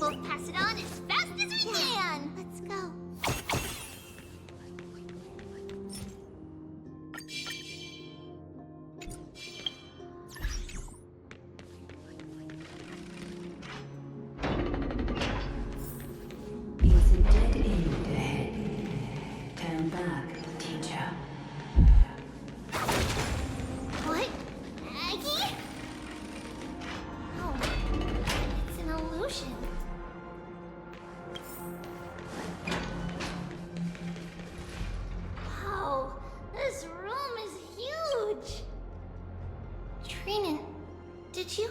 both pass it on as fast as we can. Let's go. It's a dead end ahead. Turn back, teacher. What? Aggie? Oh, it's an illusion. Wow, this room is huge. Trinan, did you?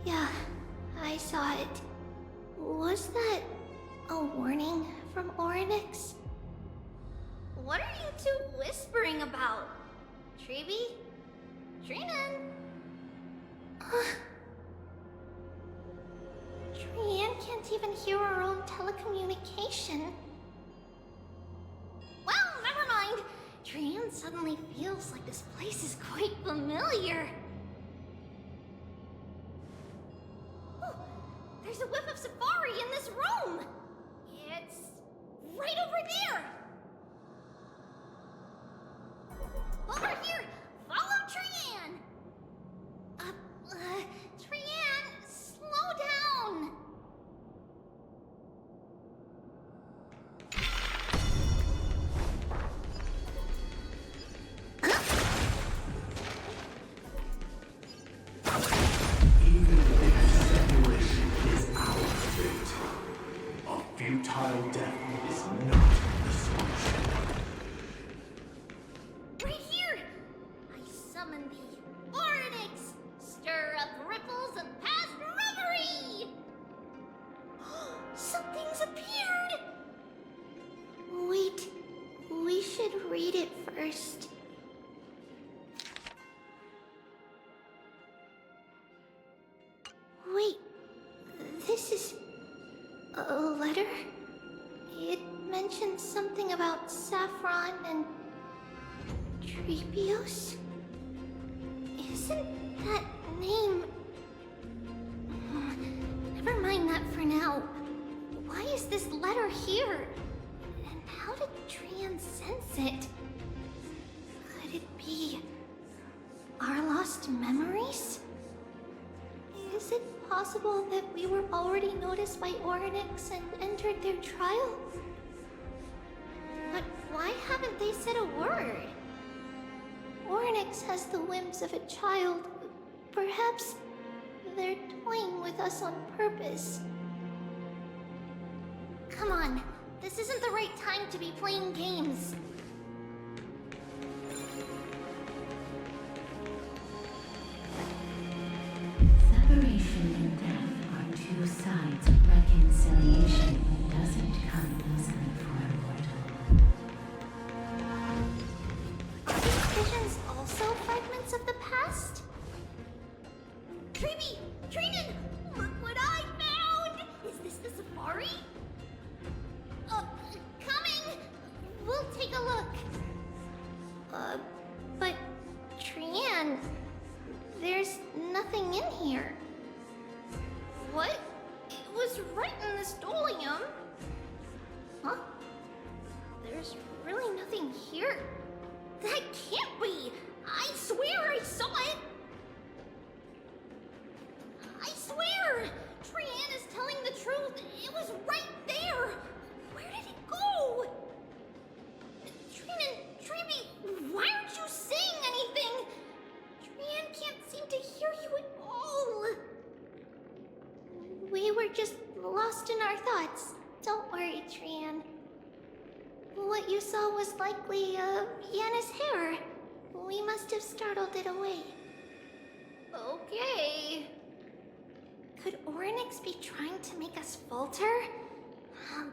Yeah, I saw it. Was that a warning from Oryx? What are you two whispering about? Treeby? Trinan? Trian can't even hear her own telecommunication. Well, never mind. Trian suddenly feels like this place is quite familiar. Oh, there's a whiff of safari in this room. It's right over there. Over here! Follow Trian! Trian, slow down! Even if separation is our fate, a futile death is not the solution. Right here! I summon thee, Oryx! Stir up ripples of past reverie! Something's appeared! Wait, we should read it first. Wait, this is a letter? It mentions something about Saffron and Treebios? Isn't that name... Never mind that for now. Why is this letter here? And how did Trian sense it? Could it be... our lost memories? Is it possible that we were already noticed by Oryx and entered their trial? But why haven't they said a word? Oryx has the whims of a child. Perhaps they're toying with us on purpose. Come on, this isn't the right time to be playing games. Separation and death are two sides of reconciliation that doesn't come easily for a mortal. Are these visions also fragments of the past? Treeby! Trinan! Look what I found! Is this the safari? Coming! We'll take a look. But Trian, there's nothing in here. What? It was right in the stolium. Huh? There's really nothing here. That can't be! I swear I saw it! I swear! Trian is telling the truth. It was right there. Where did it go? Trinan, Treeby, why aren't you saying anything? Trian can't seem to hear you at all. We were just lost in our thoughts. Don't worry, Trian. What you saw was likely, Yana's hair. We must have startled it away. Okay. Could Oryx be trying to make us falter?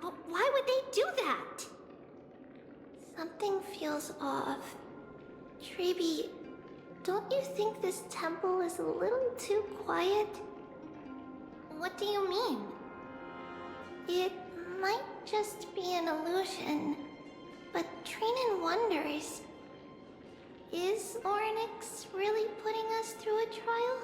But why would they do that? Something feels off. Treeby, don't you think this temple is a little too quiet? What do you mean? It might just be an illusion, but Trinan wonders, is Oryx really putting us through a trial?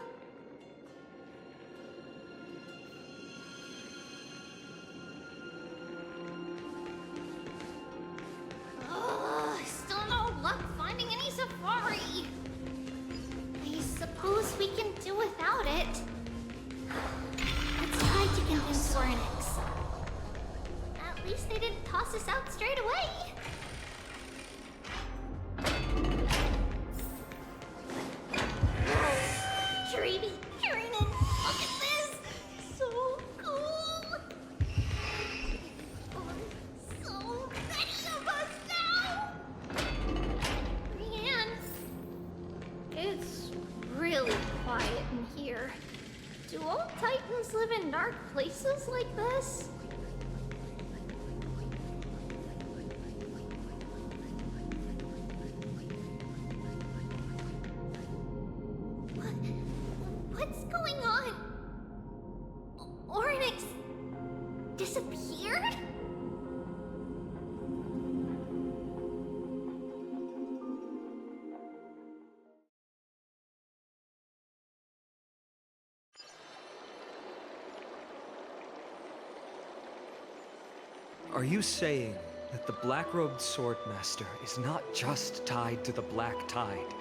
Do all Titans live in dark places like this? What's going on? Oryx disappeared? Are you saying that the black-robed swordmaster is not just tied to the Black Tide,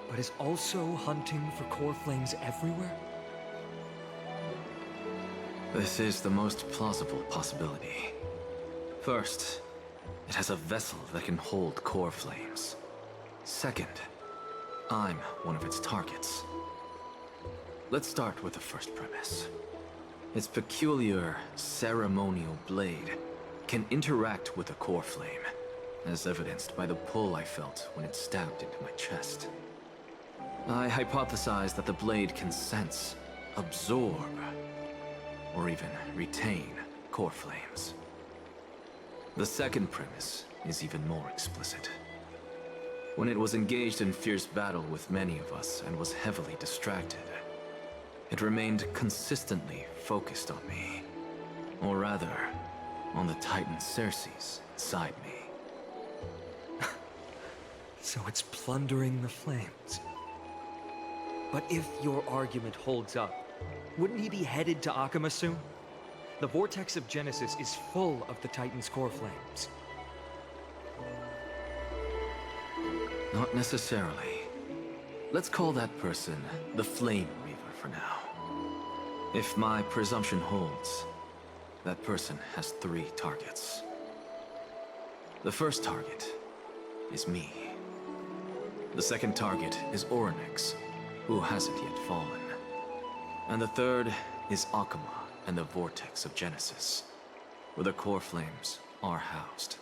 but is also hunting for core flames everywhere? This is the most plausible possibility. First, it has a vessel that can hold core flames. Second, I'm one of its targets. Let's start with the first premise. Its peculiar ceremonial blade can interact with a core flame, as evidenced by the pull I felt when it stabbed into my chest. I hypothesize that the blade can sense, absorb, or even retain core flames. The second premise is even more explicit. When it was engaged in fierce battle with many of us and was heavily distracted, it remained consistently focused on me. Or rather, on the Titan Circes inside me. So it's plundering the flames. But if your argument holds up, wouldn't he be headed to Akama soon? The vortex of Genesis is full of the Titan's core flames. Not necessarily. Let's call that person the Flame Reaver for now. If my presumption holds, that person has 3 targets. The first target is me. The second target is Oryx, who hasn't yet fallen. And the third is Akama and the Vortex of Genesis, where the core flames are housed.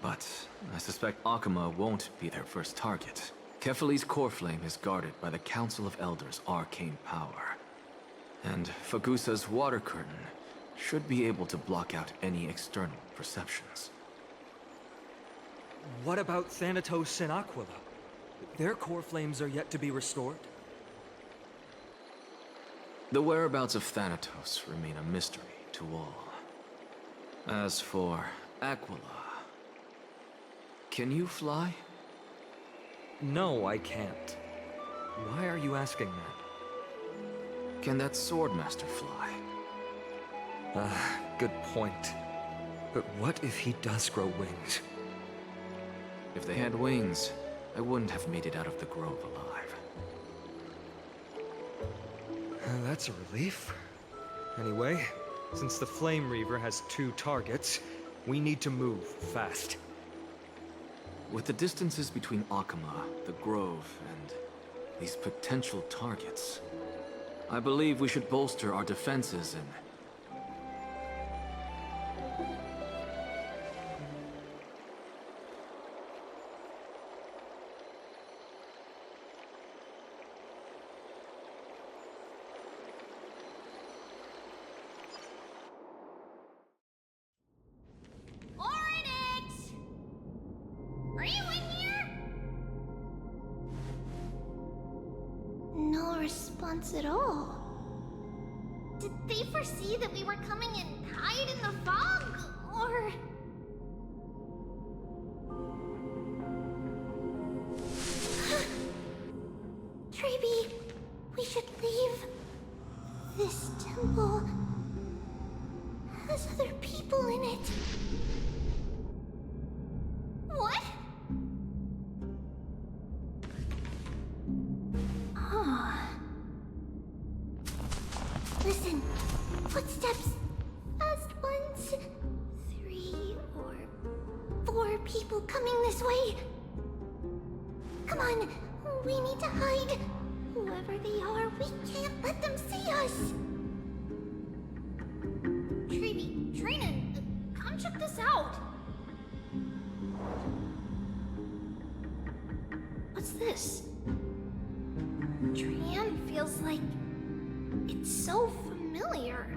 But I suspect Akama won't be their first target. Kefali's core flame is guarded by the Council of Elders' arcane power. And Fagusa's water curtain should be able to block out any external perceptions. What about Thanatos and Aquila? Their core flames are yet to be restored. The whereabouts of Thanatos remain a mystery to all. As for Aquila, can you fly? No, I can't. Why are you asking that? Can that Swordmaster fly? Good point. But what if he does grow wings? If they had wings, I wouldn't have made it out of the grove alive. That's a relief. Anyway, since the Flame Reaver has 2 targets, we need to move fast. With the distances between Akama, the grove, and these potential targets, I believe we should bolster our defenses and... Oryx! Are you in here? No response at all. Did they foresee that we were coming and hide in the fog? Or... Treeby, we should leave. This temple has other people in it. What? Oh. Listen, footsteps. Fast ones. 3 or 4 people coming this way. Come on, we need to hide. Whoever they are, we can't let them see us. Treeby, Trinan, come check this out. What's this? Trian feels like It's so familiar.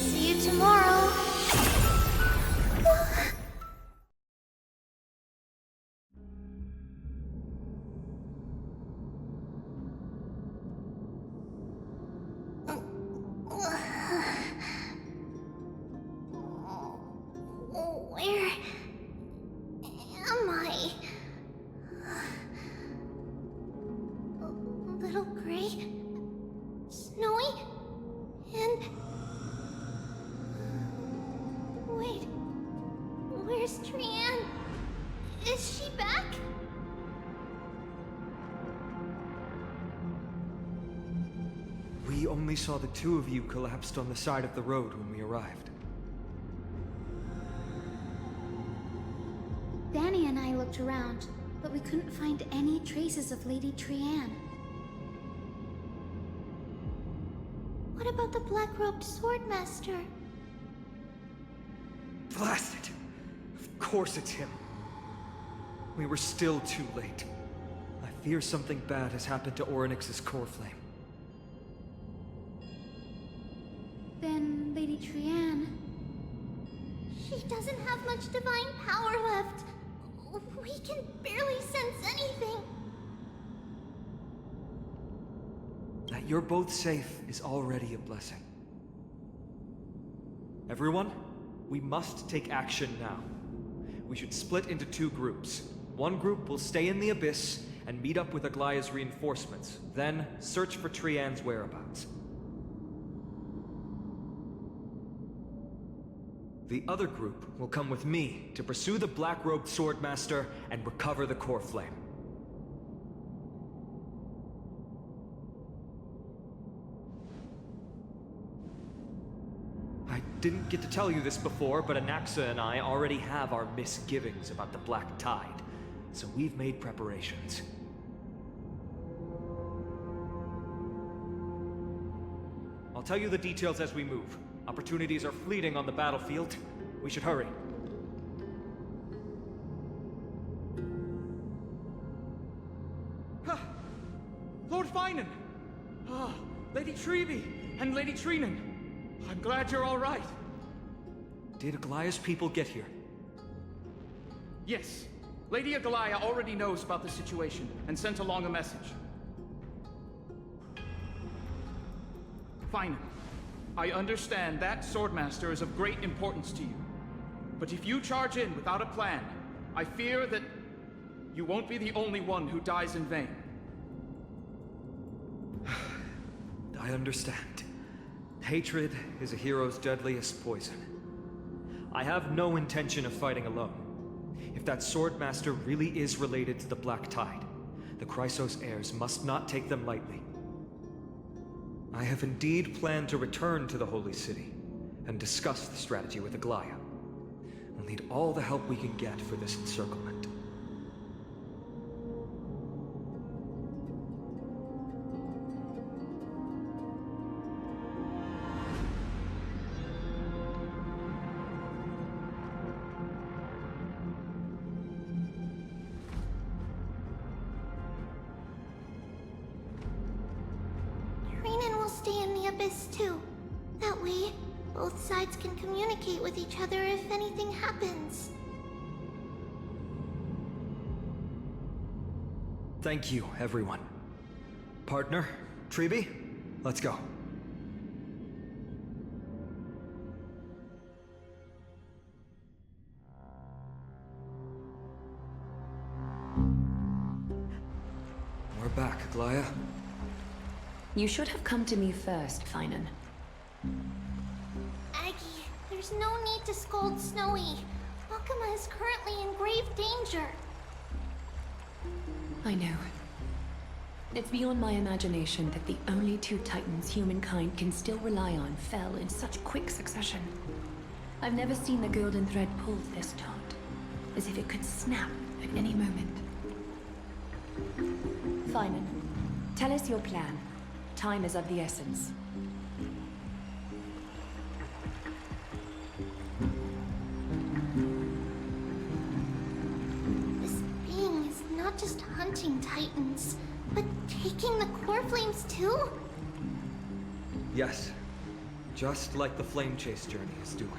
See you tomorrow. Where am I? Little gray, snowy, and wait, where's Trianne? Is she back? We only saw the two of you collapsed on the side of the road when we arrived. Danny and I looked around, but we couldn't find any traces of Lady Trianne. What about the black-robed swordmaster? Blast it! Of course it's him. We were still too late. I fear something bad has happened to Orynyx's core flame. Then Lady Trianne... She doesn't have much divine power left. We can barely sense anything. That you're both safe is already a blessing. Everyone, we must take action now. We should split into two groups. One group will stay in the Abyss and meet up with Aglaya's reinforcements, then search for Trianne's whereabouts. The other group will come with me to pursue the black-robed swordmaster and recover the core flame. I didn't get to tell you this before, but Anaxa and I already have our misgivings about the Black Tide, so we've made preparations. I'll tell you the details as we move. Opportunities are fleeting on the battlefield. We should hurry. Lord Finan! Ah, Lady Trevi and Lady Trinan. I'm glad you're all right. Did Aglaya's people get here? Yes. Lady Aglaya already knows about the situation and sent along a message. Finan, I understand that Swordmaster is of great importance to you. But if you charge in without a plan, I fear that you won't be the only one who dies in vain. I understand. Hatred is a hero's deadliest poison. I have no intention of fighting alone. If that Swordmaster really is related to the Black Tide, the Chrysos heirs must not take them lightly. I have indeed planned to return to the Holy City and discuss the strategy with Aglaya. We'll need all the help we can get for this encirclement. Trinan will stay in the Abyss too. That way, both sides can communicate with each other if anything happens. Thank you, everyone. Partner, Trevi, let's go. We're back, Aglaya. You should have come to me first, Finan. Aggie, the There's no need to scold Snowy. Akuma is currently in grave danger. I know. It's beyond my imagination that the only two titans humankind can still rely on fell in such quick succession. I've never seen the golden thread pulled this taut, as if it could snap at any moment. Feynman, tell us your plan. Time is of the essence. This being is not just hunting titans, but taking the core flames too? Yes, just like the Flame Chase journey is doing.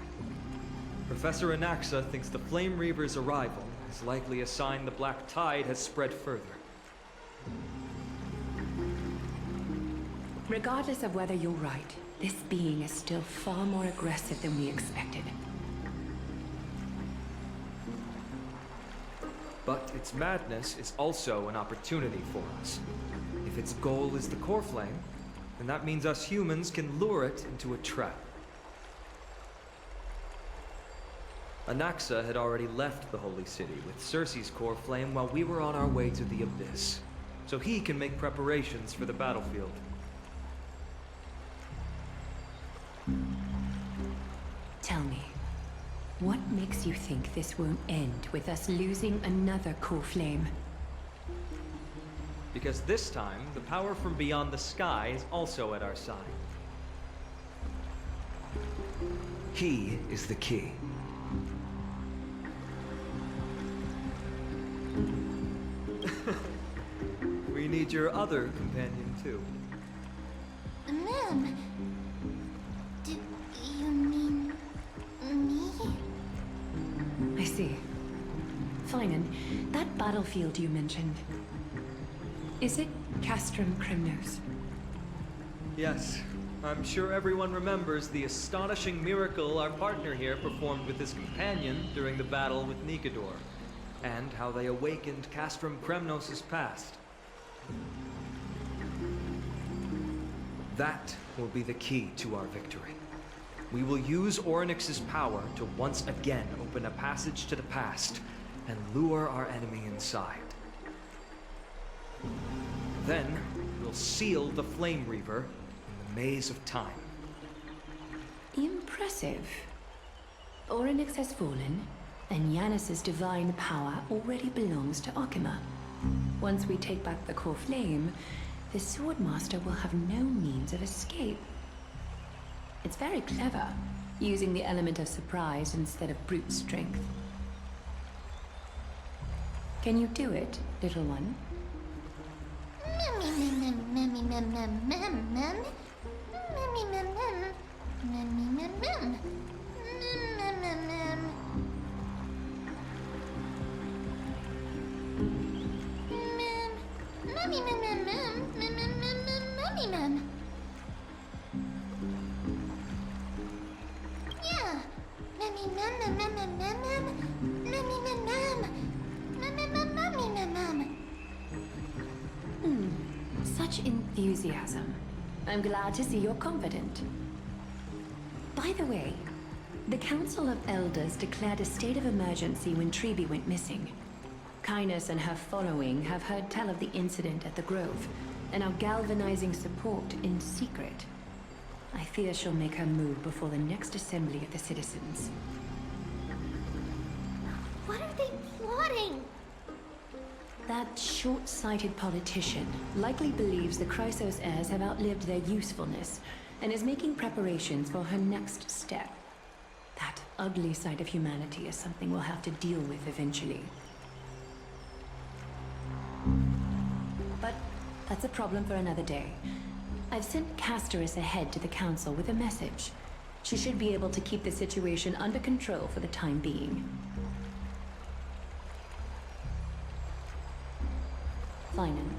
Professor Anaxa thinks the Flame Reaver's arrival is likely a sign the Black Tide has spread further. Regardless of whether you're right, this being is still far more aggressive than we expected. But its madness is also an opportunity for us. If its goal is the core flame, then that means us humans can lure it into a trap. Anaxa had already left the Holy City with Cersei's core flame while we were on our way to the Abyss, so he can make preparations for the battlefield. Tell me, what makes you think this won't end with us losing another core flame? Because this time, the power from beyond the sky is also at our side. He is the key. We need your other companion, too. Ma'am, do you mean me? I see. Feynman, that battlefield you mentioned, is it Castrum Kremnos? Yes, I'm sure everyone remembers the astonishing miracle our partner here performed with his companion during the battle with Nikodor, and how they awakened Castrum Kremnos' past. That will be the key to our victory. We will use Orynyx's power to once again open a passage to the past and lure our enemy inside. Then, we'll seal the Flame Reaver in the maze of time. Impressive. Orynyx has fallen, and Yanis's divine power already belongs to Akuma. Once we take back the core flame, the Swordmaster will have no means of escape. It's very clever, using the element of surprise instead of brute strength. Can you do it, little one? Such enthusiasm. I'm glad to see you're confident. By the way, the Council of Elders declared a state of emergency when Treeby went missing. Kynus and her following have heard tell of the incident at the Grove, and are galvanizing support in secret. I fear she'll make her move before the next assembly of the citizens. What are they plotting? That short-sighted politician likely believes the Chrysos heirs have outlived their usefulness, and is making preparations for her next step. That ugly side of humanity is something we'll have to deal with eventually. But that's a problem for another day. I've sent Castorus ahead to the council with a message. She should be able to keep the situation under control for the time being. Feynman,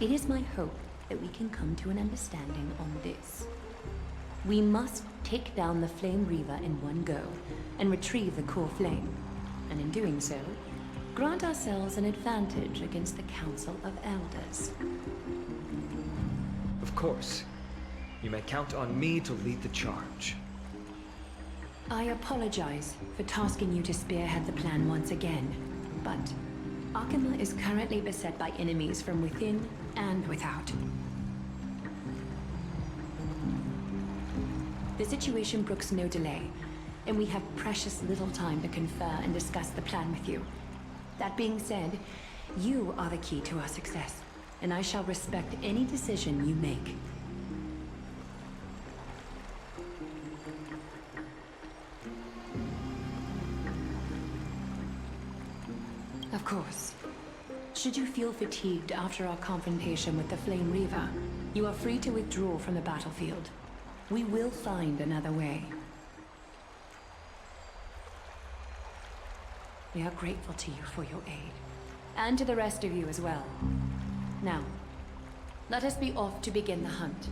it is my hope that we can come to an understanding on this. We must take down the Flame Reaver in one go, and retrieve the core flame. And in doing so, grant ourselves an advantage against the Council of Elders. Of course. You may count on me to lead the charge. I apologize for tasking you to spearhead the plan once again, but Arkema is currently beset by enemies from within and without. The situation brooks no delay, and we have precious little time to confer and discuss the plan with you. That being said, you are the key to our success, and I shall respect any decision you make. Of course. Should you feel fatigued after our confrontation with the Flame Reaver, you are free to withdraw from the battlefield. We will find another way. We are grateful to you for your aid, and to the rest of you as well. Now, let us be off to begin the hunt.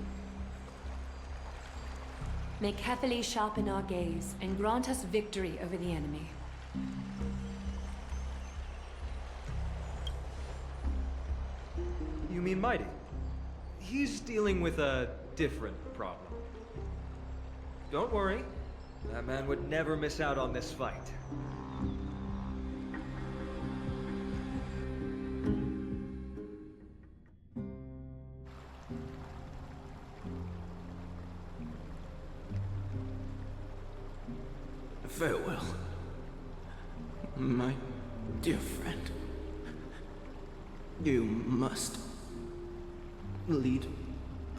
May Cathaly sharpen our gaze and grant us victory over the enemy. You mean Mydei? He's dealing with a different problem. Don't worry, that man would never miss out on this fight. Farewell, my dear friend. You must lead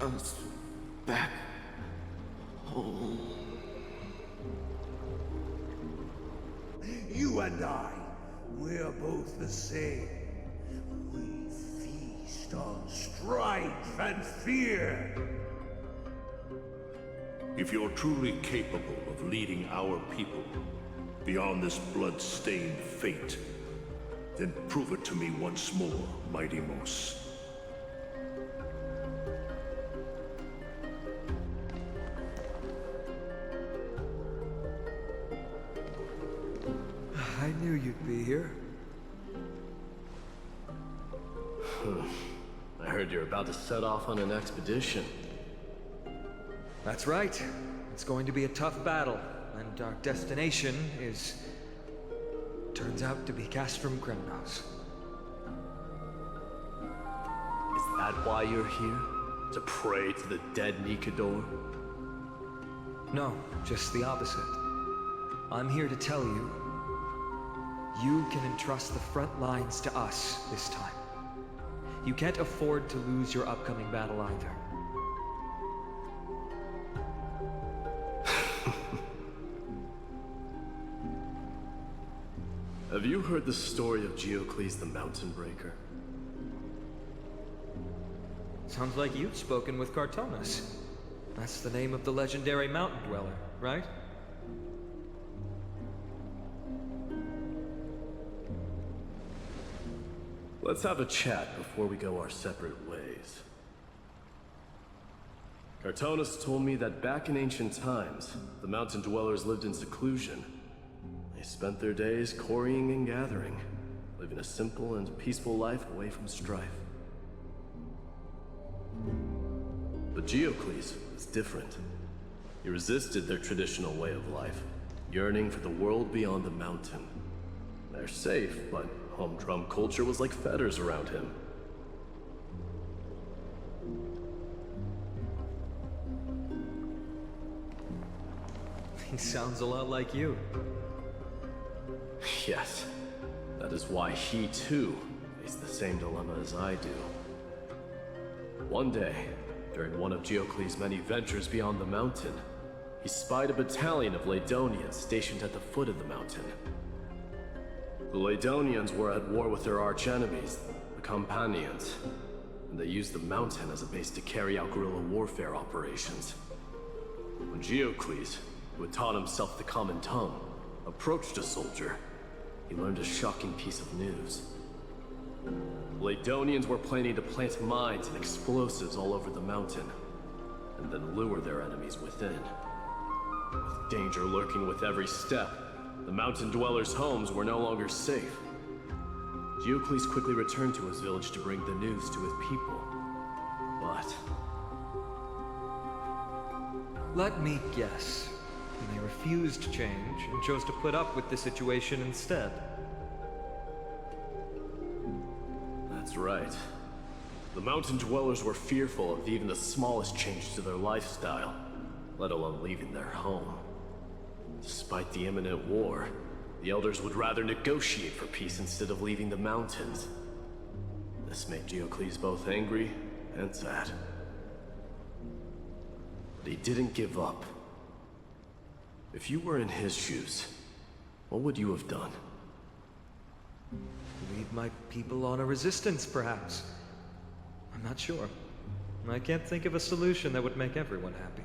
us back home. You and I, we're both the same. We feast on strife and fear. If you're truly capable of leading our people beyond this blood-stained fate, then prove it to me once more, Mighty Mos. I knew you'd be here. I heard you're about to set off on an expedition. That's right. It's going to be a tough battle, and our destination is... turns out to be Castrum Kremnos. Is that why you're here? To pray to the dead Nikador? No, just the opposite. I'm here to tell you, you can entrust the front lines to us this time. You can't afford to lose your upcoming battle either. Have you heard the story of Geocles the Mountain Breaker? Sounds like you've spoken with Cartonus. That's the name of the legendary mountain dweller, right? Let's have a chat before we go our separate ways. Cartonus told me that back in ancient times, the mountain dwellers lived in seclusion. They spent their days quarrying and gathering, living a simple and peaceful life away from strife. But Geocles was different. He resisted their traditional way of life, yearning for the world beyond the mountain. They're safe, but humdrum culture was like fetters around him. He sounds a lot like you. Yes, that is why he too faced the same dilemma as I do. One day, during one of Geocles' many ventures beyond the mountain, he spied a battalion of Laedonians stationed at the foot of the mountain. The Laedonians were at war with their arch-enemies, the Companions, and they used the mountain as a base to carry out guerrilla warfare operations. When Geocles, who had taught himself the common tongue, approached a soldier, he learned a shocking piece of news. The Laedonians were planning to plant mines and explosives all over the mountain, and then lure their enemies within. With danger lurking with every step, the mountain dwellers' homes were no longer safe. Geocles quickly returned to his village to bring the news to his people. But... Let me guess. and they refused change and chose to put up with the situation instead. That's right. The mountain dwellers were fearful of even the smallest change to their lifestyle, let alone leaving their home. Despite the imminent war, the elders would rather negotiate for peace instead of leaving the mountains. This made Diocles both angry and sad. But he didn't give up. If you were in his shoes, what would you have done? Lead my people on a resistance, perhaps. I'm not sure. I can't think of a solution that would make everyone happy.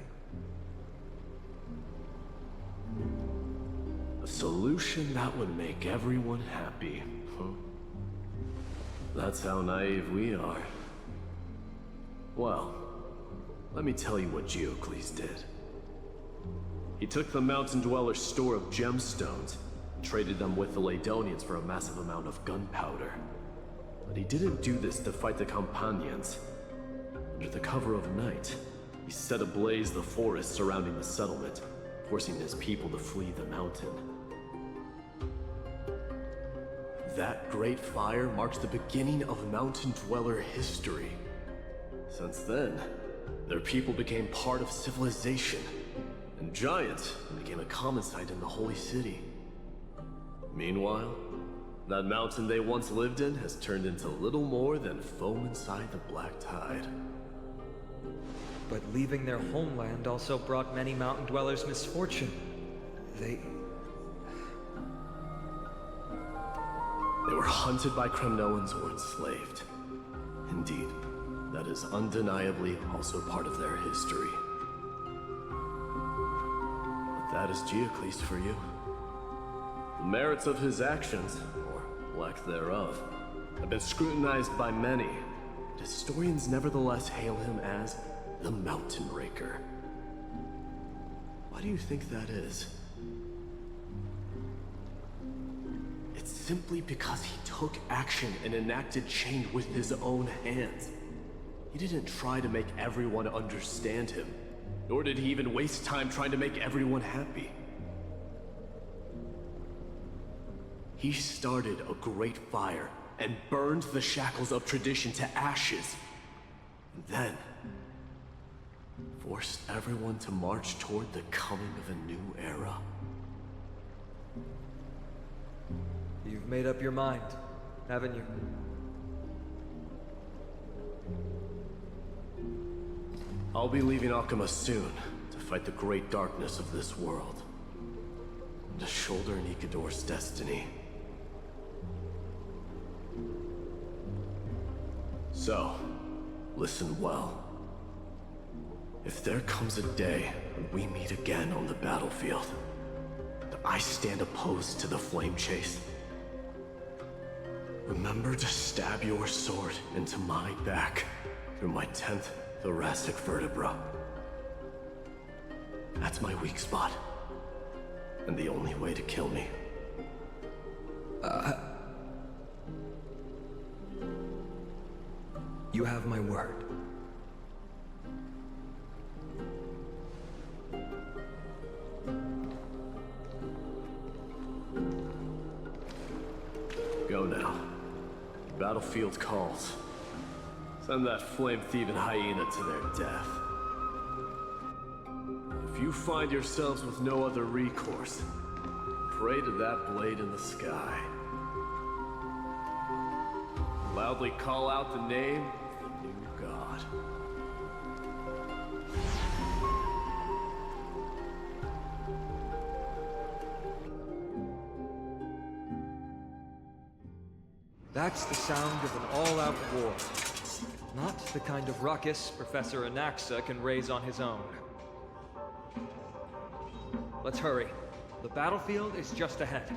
A solution that would make everyone happy, huh? That's how naive we are. Well, let me tell you what Diocles did. He took the mountain dwellers' store of gemstones, and traded them with the Ladonians for a massive amount of gunpowder. But he didn't do this to fight the Companions. Under the cover of night, he set ablaze the forest surrounding the settlement, forcing his people to flee the mountain. That great fire marks the beginning of mountain dweller history. Since then, their people became part of civilization, and Giant became a common sight in the Holy City. Meanwhile, that mountain they once lived in has turned into little more than foam inside the black tide. But leaving their homeland also brought many mountain dwellers misfortune. They were hunted by Kremnoans or enslaved. Indeed, that is undeniably also part of their history. But that is Diocles for you. The merits of his actions, or lack thereof, have been scrutinized by many, but historians nevertheless hail him as the Mountain Raker. Why do you think that is? It's simply because he took action and enacted change with his own hands. He didn't try to make everyone understand him, nor did he even waste time trying to make everyone happy. He started a great fire and burned the shackles of tradition to ashes. And then forced everyone to march toward the coming of a new era. You've made up your mind, haven't you? I'll be leaving Akama soon to fight the great darkness of this world, and to shoulder Nikador's destiny. So, listen well. If there comes a day when we meet again on the battlefield, that I stand opposed to the flame chase, remember to stab your sword into my back through my 10th thoracic vertebra. That's my weak spot, and the only way to kill me. You have my word. Go now. The battlefield calls. Send that flame-thieving hyena to their death. If you find yourselves with no other recourse, pray to that blade in the sky. Loudly call out the name of the new god. That's the sound of an all-out war. Not the kind of ruckus Professor Anaxa can raise on his own. Let's hurry. The battlefield is just ahead.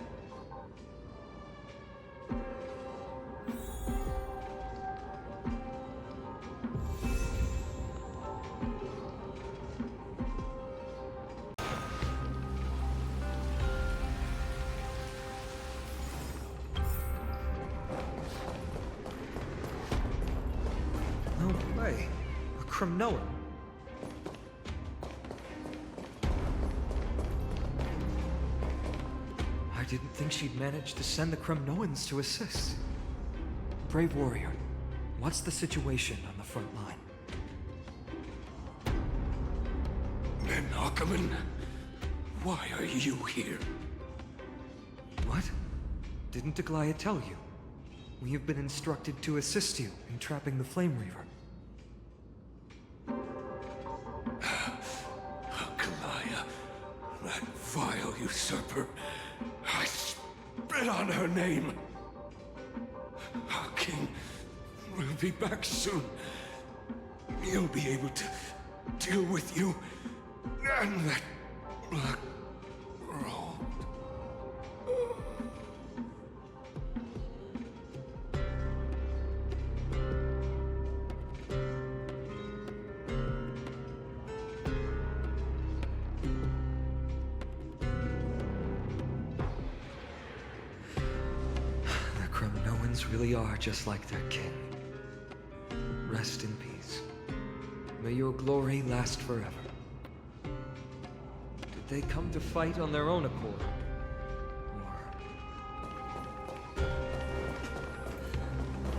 No way. A Kremnoan. didn't think she'd manage to send the Kremnoans to assist. Brave warrior, what's the situation on the front line? Ben Ackerman, why are you here? What? Didn't Aglaya tell you? We have been instructed to assist you in trapping the Flame Reaver. Aglaya, that vile usurper. I spit on her name. Our king will be back soon. He'll be able to deal with you and that black road. Really are just like their king. Rest in peace. May your glory last forever. Did they come to fight on their own accord?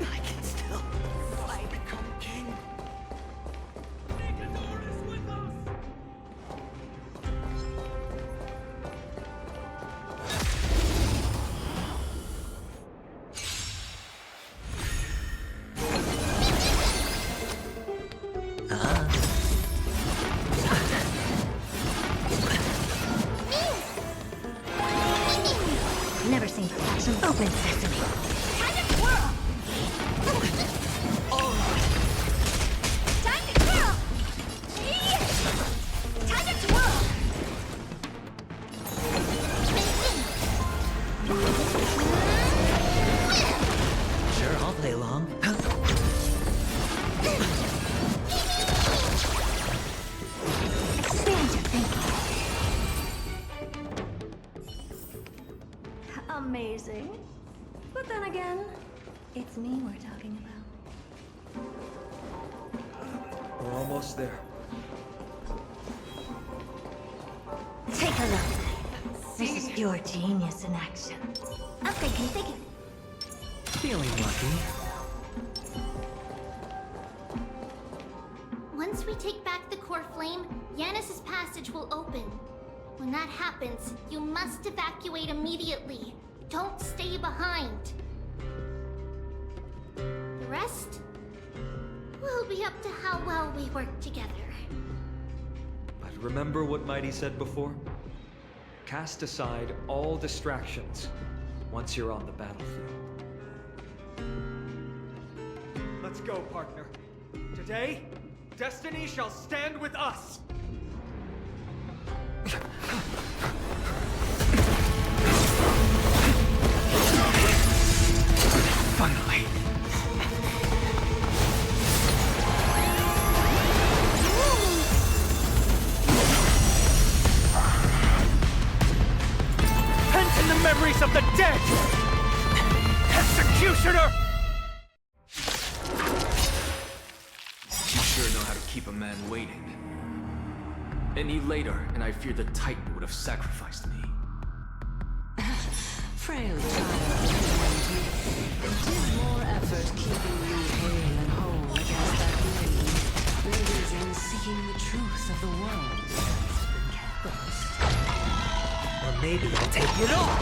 I can still become king. Never seen perfection. Open sesame. Time to twirl! Time to twirl! Time to twirl! Sure, I'll play along. Expand your thinking. Amazing. But then again, it's me we're talking about. We're almost there. Take a look. This is pure genius in action. Upgrade configured. Feeling lucky. Once we take back the core flame, Yanis's passage will open. When that happens, you must evacuate immediately. Don't stay behind. The rest will be up to how well we work together. But remember what Mydei said before? Cast aside all distractions once you're on the battlefield. Let's go, partner. Today, destiny shall stand with us! Finally. Pent in the memories of the dead! Executioner! You sure know how to keep a man waiting. Any later, and I fear the Titan would have sacrificed me. Frail child, it is more effort keeping you hale and whole against that blade than it is in seeking the truth of the world that's been kept. Or maybe I'll take it all.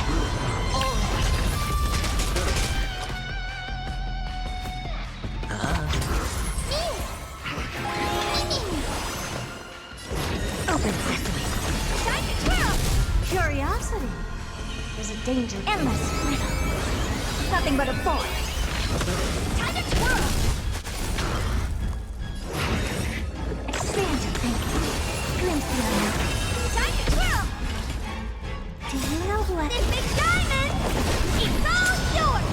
Open sesame. Time to twirl! Curiosity. There's a danger. Endless riddle. Nothing but a force. Time to twirl! Expand your thinking. Glimpse the unknown. Time to twirl! Do you know what? This big diamond! It's all yours!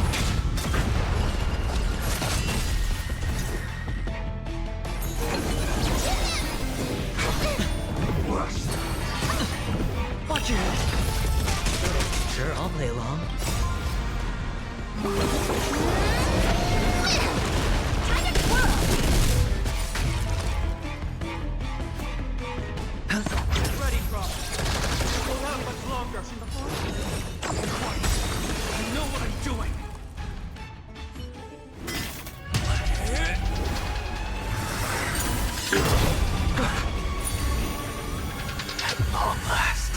Watch your head. Sure, I'll play along. Time to twirl! Ready, Cross. We'll have much longer. I know what I'm doing! At long last.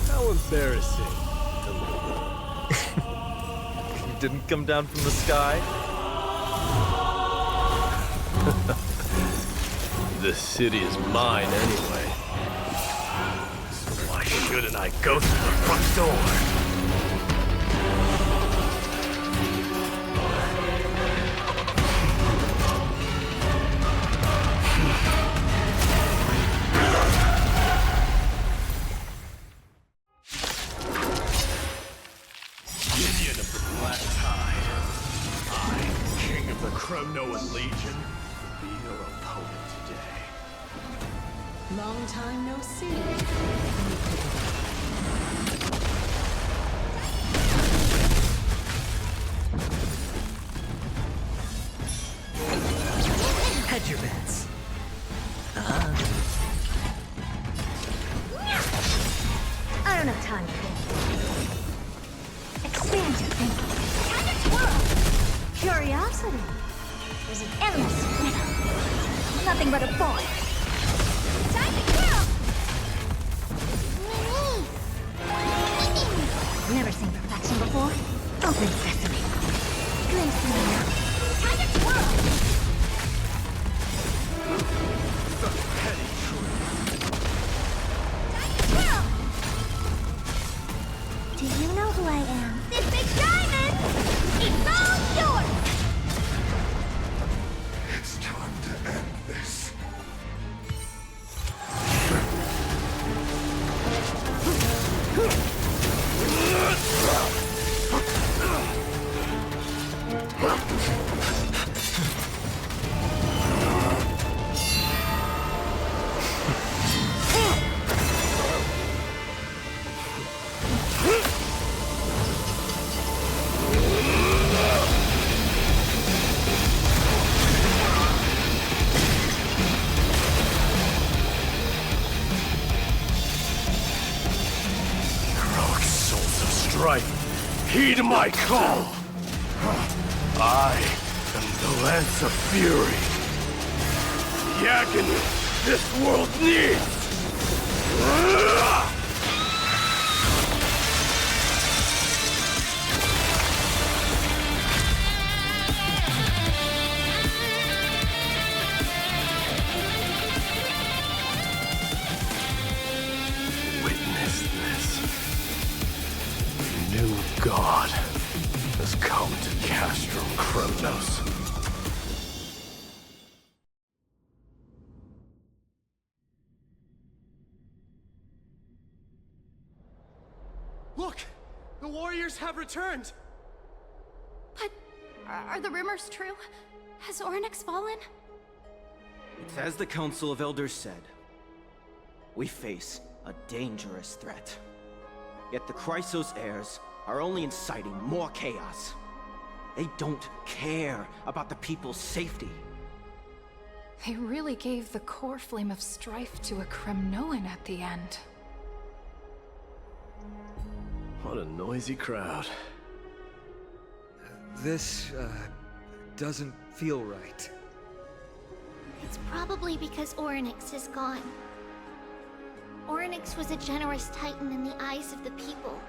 How embarrassing. You didn't come down from the sky? This city is mine anyway. So why shouldn't I go through the front door? Minion of the Black Tide. I, King of the Kremnoan Legion, be your opponent today. Long time no see. Hedge your bets. I don't have time for this. Expand your thinking. Time to twirl! Curiosity. There's an endless riddle. Nothing but a boy. Time to twirl! Never seen perfection before. Open sesame. Glimpse me now. Time to twirl! Such petty truth. Time to twirl! Do you know who I am? This big diamond! It's all yours! It's time to end this. Heroic souls of strife, heed my call! I am the Lance of Fury. The agony this world needs! Witness this. The new god has come to Castro Kremnos. Look! The warriors have returned! But are the rumors true? Has Ornyx fallen? It's as the Council of Elders said. We face a dangerous threat. Yet the Chrysos heirs are only inciting more chaos. They don't care about the people's safety. They really gave the core flame of strife to a Kremnoan at the end. What a noisy crowd. This, doesn't feel right. It's probably because Ornyx is gone. Ornyx was a generous titan in the eyes of the people.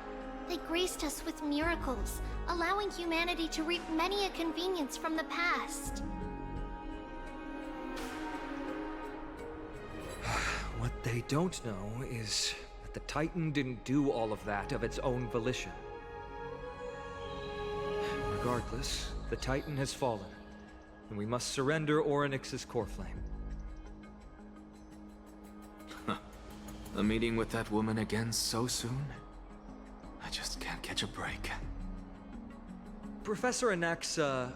They graced us with miracles, allowing humanity to reap many a convenience from the past. What they don't know is that the Titan didn't do all of that of its own volition. Regardless, the Titan has fallen, and we must surrender Ornyx's core flame. A meeting with that woman again so soon? I just can't catch a break. Professor Anaxa,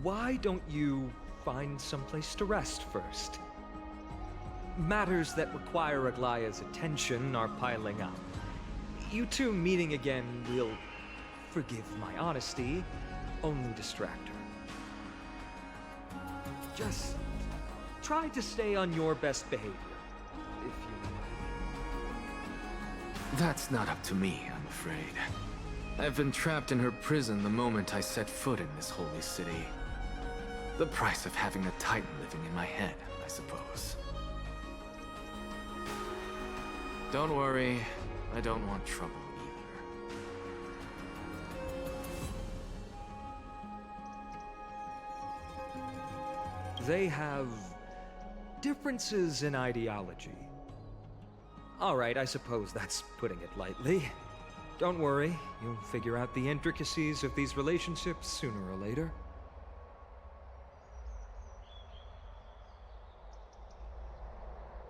why don't you find someplace to rest first? matters that require Aglaya's attention are piling up. You two meeting again will, forgive my honesty, only distract her. Just try to stay on your best behavior, if you That's not up to me, I'm afraid. I've been trapped in her prison the moment I set foot in this holy city. The price of having a Titan living in my head, I suppose. Don't worry, I don't want trouble either. They have differences in ideology. All right, I suppose that's putting it lightly. Don't worry, you'll figure out the intricacies of these relationships sooner or later.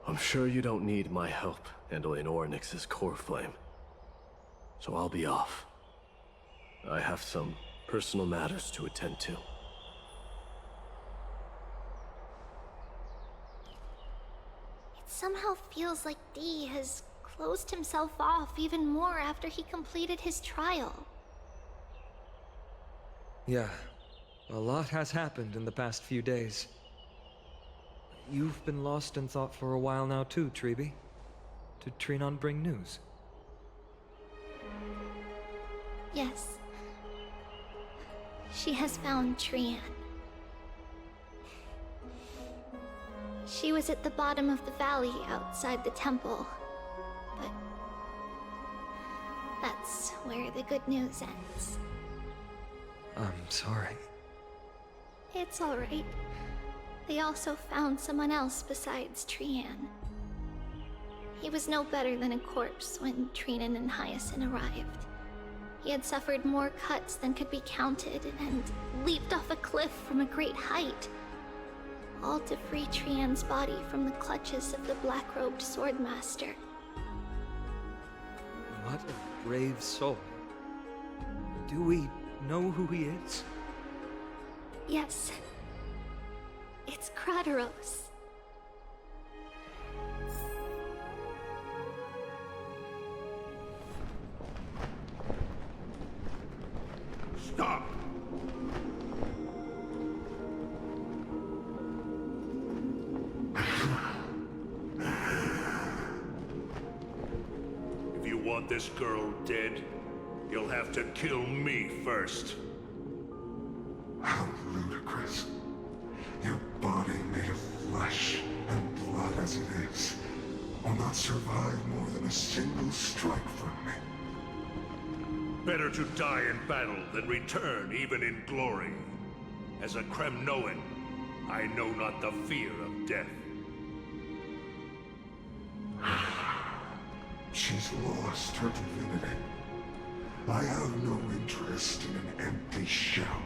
I'm sure you don't need my help handling Ornyx's core flame. So I'll be off. I have some personal matters to attend to. It somehow feels like D has closed himself off even more after he completed his trial. Yeah, a lot has happened in the past few days. You've been lost in thought for a while now too, Treeby. Did Trinon bring news? Yes. She has found Trian. She was at the bottom of the valley outside the temple. But that's where the good news ends. I'm sorry. It's alright. They also found someone else besides Trian. He was no better than a corpse when Trinan and Hyacinth arrived. He had suffered more cuts than could be counted and leaped off a cliff from a great height, all to free Trian's body from the clutches of the black-robed swordmaster. What a brave soul. Do we know who he is? Yes. It's Krateros. Stop! If you want this girl dead, you'll have to kill me first. How ludicrous. Your body made of flesh and blood as it is will not survive more than a single strike from me. Better to die in battle than return even in glory. As a Kremnoan, I know not the fear of death. She's lost her divinity. I have no interest in an empty shell.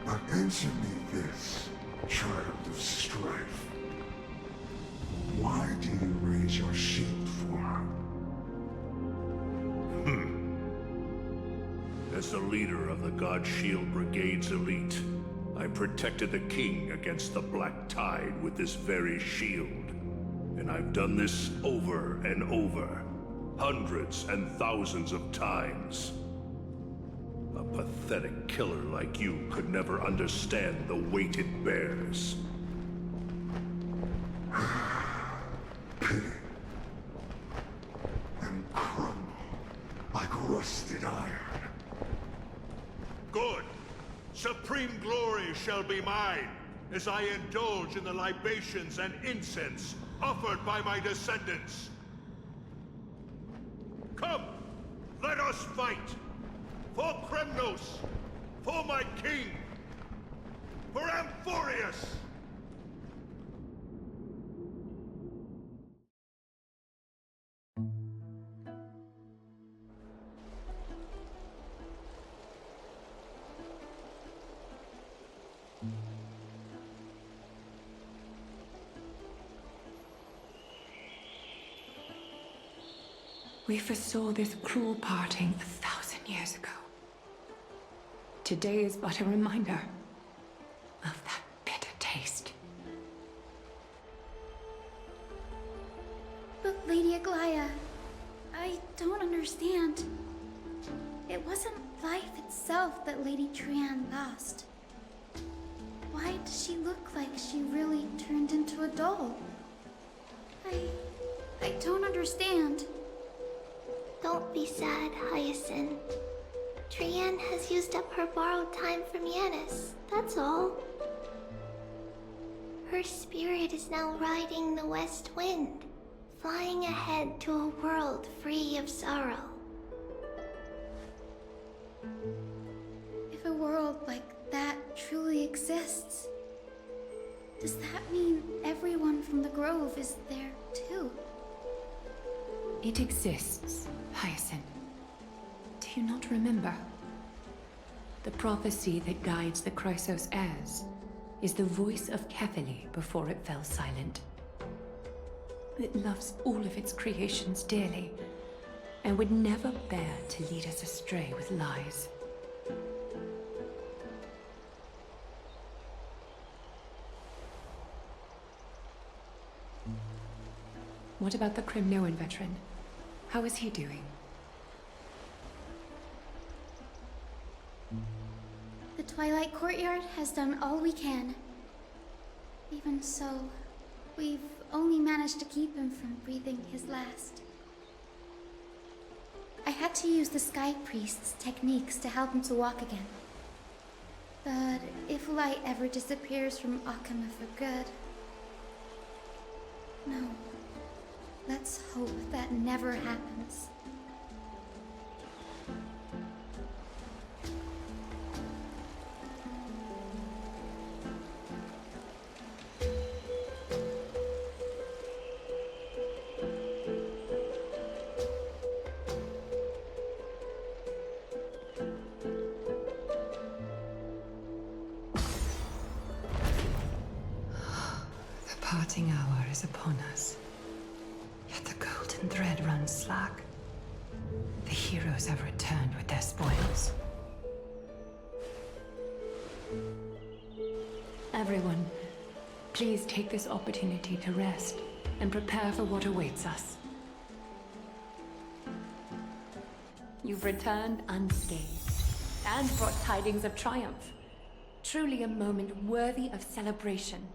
But answer me this, child of strife. Why do you raise your shield for her? As the leader of the God Shield Brigade's elite, I protected the king against the Black Tide with this very shield. And I've done this over and over, hundreds and thousands of times. A pathetic killer like you could never understand the weight it bears. Pity. And crumble like rusted iron. Good. Supreme glory shall be mine, as I indulge in the libations and incense offered by my descendants. Come, let us fight! For Kremnos! For my king! For Amphoreus! We foresaw this cruel parting 1,000 years ago. Today is but a reminder of that bitter taste. Aglaya, I don't understand. It wasn't life itself that Lady Trian lost. Why does she look like she really turned into a doll? I don't understand. Don't be sad, Hyacinth. Trian has used up her borrowed time from Yanis, that's all. Her spirit is now riding the west wind, flying ahead to a world free of sorrow. If a world like that truly exists, does that mean everyone from the Grove is there too? It exists, Hyacinth. Do you not remember? The prophecy that guides the Chrysos heirs is the voice of Kefili before it fell silent. It loves all of its creations dearly, and would never bear to lead us astray with lies. What about the Crimnoan veteran? How is he doing? The Twilight Courtyard has done all we can. Even so, we've only managed to keep him from breathing his last. I had to use the Sky Priest's techniques to help him to walk again. But if light ever disappears from Akama for good... No. Let's hope that never happens. The parting hour is upon us. Yet the golden thread runs slack. The heroes have returned with their spoils. Everyone, please take this opportunity to rest and prepare for what awaits us. You've returned unscathed and brought tidings of triumph. Truly a moment worthy of celebration.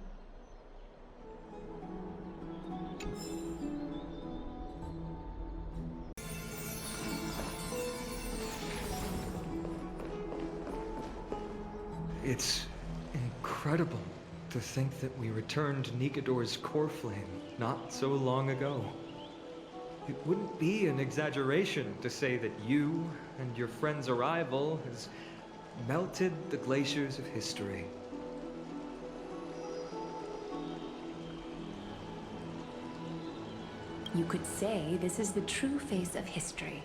It's incredible to think that we returned Nikador's core flame not so long ago. It wouldn't be an exaggeration to say that you and your friend's arrival has melted the glaciers of history. You could say this is the true face of history.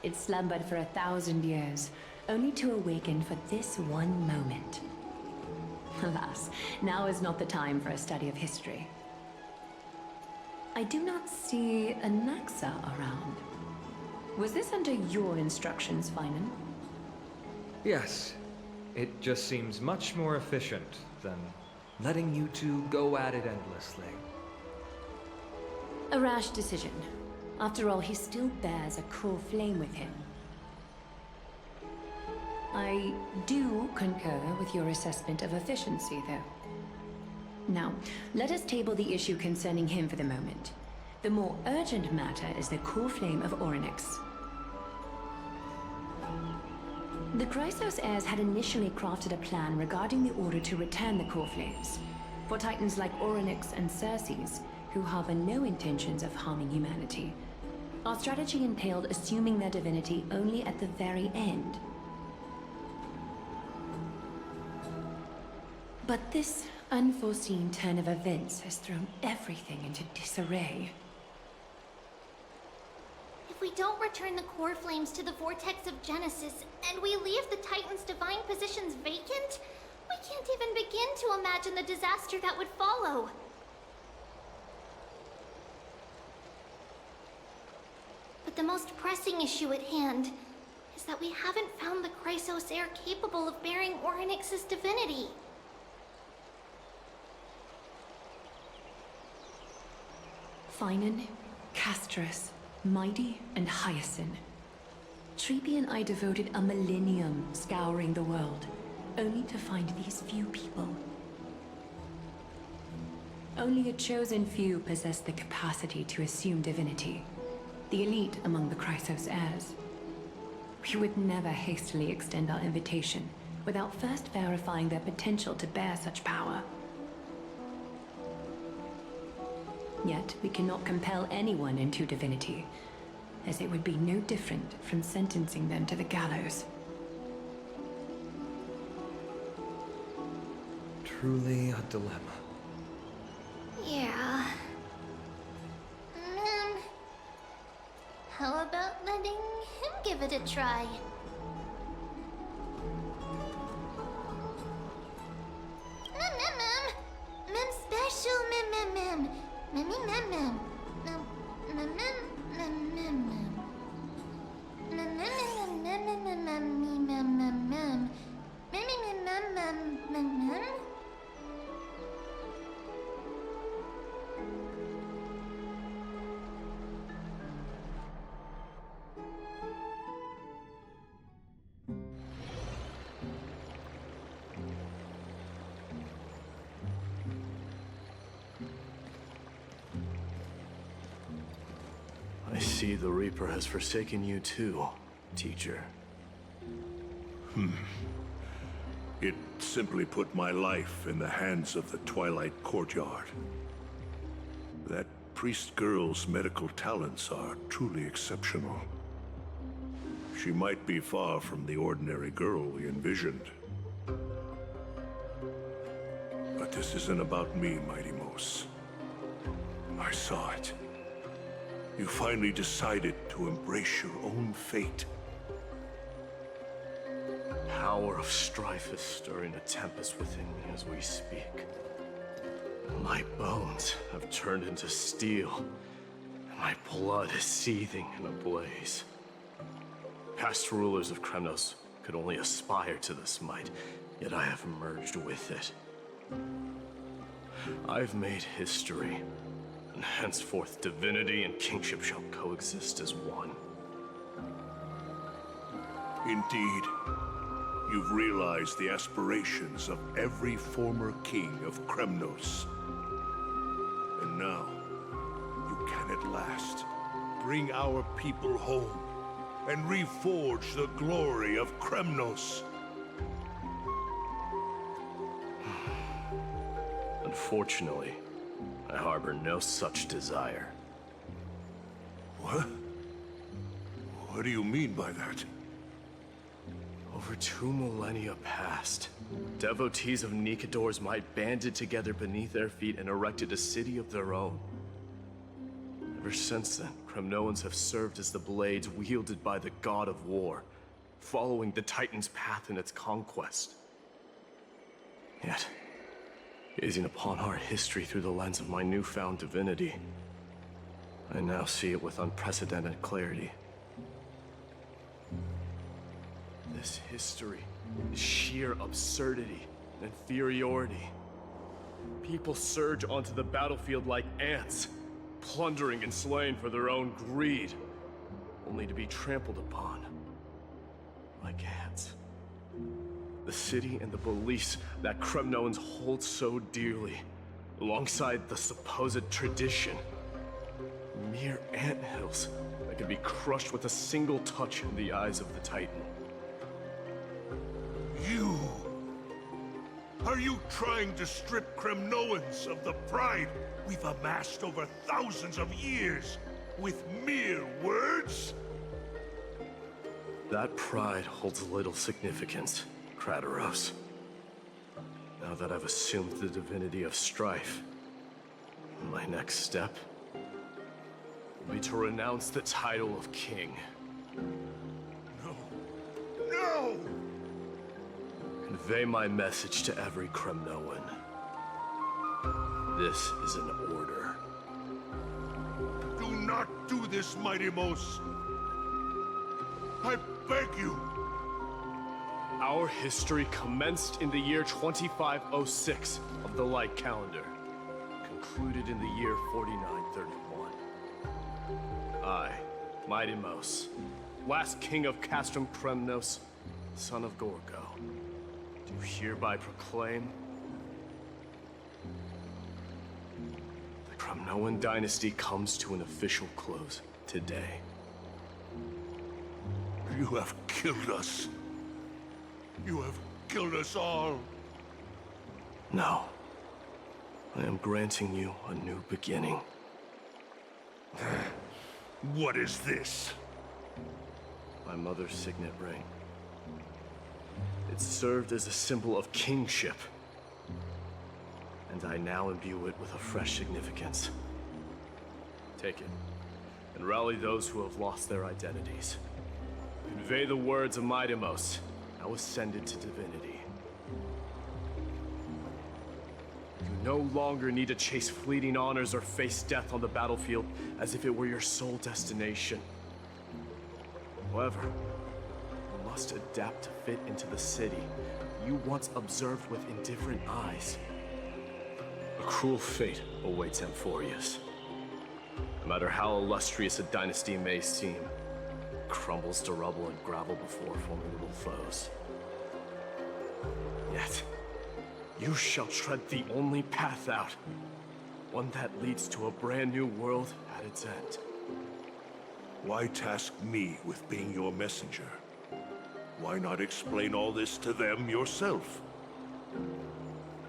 It slumbered for 1,000 years, only to awaken for this one moment. Alas, now is not the time for a study of history. I do not see a Naxa around. Was this under your instructions, Finan? Yes, it just seems much more efficient than letting you two go at it endlessly. A rash decision. After all, he still bears a core flame with him. I do concur with your assessment of efficiency, though. Now, let us table the issue concerning him for the moment. The more urgent matter is the core flame of Orynyx. The Chrysos heirs had initially crafted a plan regarding the order to return the core flames. For titans like Orynyx and Circes, who harbor no intentions of harming humanity, our strategy entailed assuming their divinity only at the very end. But this unforeseen turn of events has thrown everything into disarray. If we don't return the core flames to the vortex of Genesis, and we leave the Titan's divine positions vacant, we can't even begin to imagine the disaster that would follow. But the most pressing issue at hand is that we haven't found the Chrysos heir capable of bearing Orynyx's divinity. Finan, Castrus, Mydei, and Hyacinth. Treby and I devoted a millennium scouring the world, only to find these few people. Only a chosen few possess the capacity to assume divinity, the elite among the Chrysos heirs. We would never hastily extend our invitation without first verifying their potential to bear such power. Yet, we cannot compel anyone into divinity, as it would be no different from sentencing them to the gallows. Truly a dilemma. Yeah. How about letting him give it a try? Mem special, mem. I see the Reaper has forsaken you too, teacher. It simply put my life in the hands of the Twilight Courtyard. That priest girl's medical talents are truly exceptional. She might be far from the ordinary girl we envisioned. But this isn't about me, Mighty Mos. I saw it. You finally decided to embrace your own fate. Power of strife is stirring a tempest within me as we speak. My bones have turned into steel, and my blood is seething in a blaze. Past rulers of Kremnos could only aspire to this might, yet I have merged with it. I've made history, and henceforth divinity and kingship shall coexist as one. Indeed, you've realized the aspirations of every former king of Kremnos. And now, you can at last bring our people home and reforge the glory of Kremnos. Unfortunately, I harbor no such desire. What? What do you mean by that? Over 2 millennia past, devotees of Nikador's might banded together beneath their feet and erected a city of their own. Ever since then, Kremnoans have served as the blades wielded by the god of war, following the Titan's path in its conquest. Yet, gazing upon our history through the lens of my newfound divinity, I now see it with unprecedented clarity. This history is sheer absurdity and inferiority. People surge onto the battlefield like ants, plundering and slaying for their own greed, only to be trampled upon like ants. The city and the beliefs that Kremnoans hold so dearly, alongside the supposed tradition, mere anthills that can be crushed with a single touch in the eyes of the Titan. You! Are you trying to strip Kremnoans of the pride we've amassed over thousands of years with mere words? That pride holds little significance, Krateros. Now that I've assumed the divinity of strife, my next step will be to renounce the title of king. No! No! Convey my message to every Kremnoan. This is an order. Do not do this, Mighty Mos! I beg you! Our history commenced in the year 2506 of the Light Calendar, concluded in the year 4931. I, Mydei, last king of Castrum Kremnos, son of Gorgo, do hereby proclaim the Kremnoan dynasty comes to an official close today. You have killed us. You have killed us all. No. I am granting you a new beginning. What is this? My mother's signet ring. It served as a symbol of kingship. And I now imbue it with a fresh significance. Take it, and rally those who have lost their identities. Convey the words of Mydei, now ascended to divinity. You no longer need to chase fleeting honors or face death on the battlefield as if it were your sole destination. However, you must adapt to fit into the city you once observed with indifferent eyes. A cruel fate awaits Amphoreus. No matter how illustrious a dynasty may seem, it crumbles to rubble and gravel before formidable foes. Yet, you shall tread the only path out, one that leads to a brand new world at its end. Why task me with being your messenger? Why not explain all this to them yourself?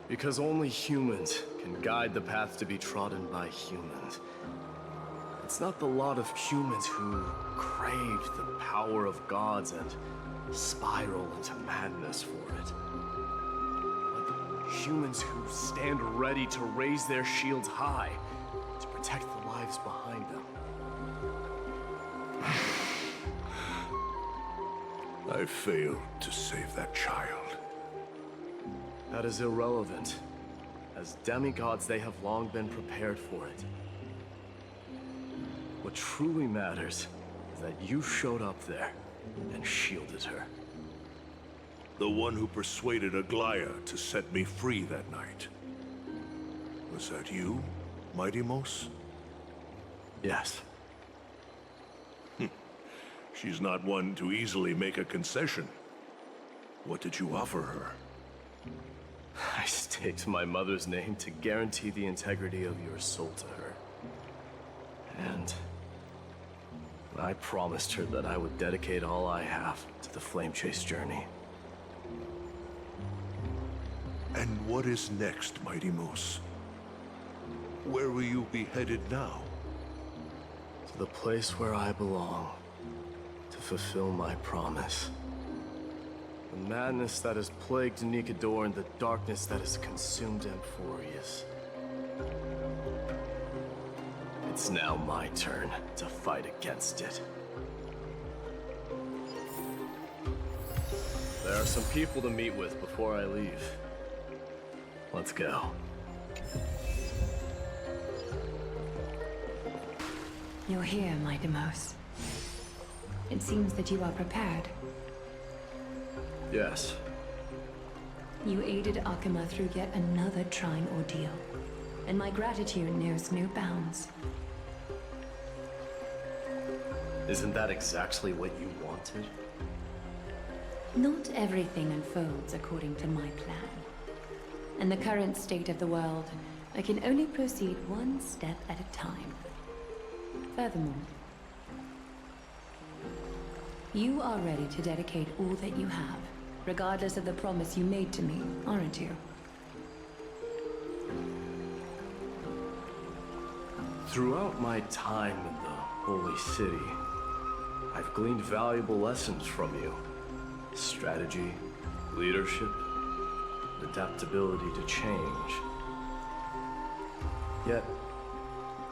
Because only humans can guide the path to be trodden by humans. It's not the lot of humans who crave the power of gods and spiral into madness for it. But the humans who stand ready to raise their shields high to protect the lives behind them. I failed to save that child. That is irrelevant. As demigods, they have long been prepared for it. What truly matters is that you showed up there and shielded her. The one who persuaded Aglaya to set me free that night. Was that you, Mydei? Yes. She's not one to easily make a concession. What did you offer her? I staked my mother's name to guarantee the integrity of your soul to her. And I promised her that I would dedicate all I have to the Flame Chase journey. And what is next, Mydei? Where will you be headed now? To the place where I belong, to fulfill my promise. The madness that has plagued Nikador and the darkness that has consumed Amphoreus. It's now my turn to fight against it. There are some people to meet with before I leave. Let's go. You're here, Mydei. It seems that you are prepared. Yes. You aided Akuma through yet another trying ordeal, and my gratitude knows no bounds. Isn't that exactly what you wanted? Not everything unfolds according to my plan. In the current state of the world, I can only proceed one step at a time. Furthermore, you are ready to dedicate all that you have, regardless of the promise you made to me, aren't you? Throughout my time in the Holy City, I've gleaned valuable lessons from you. Strategy, leadership, adaptability to change. Yet,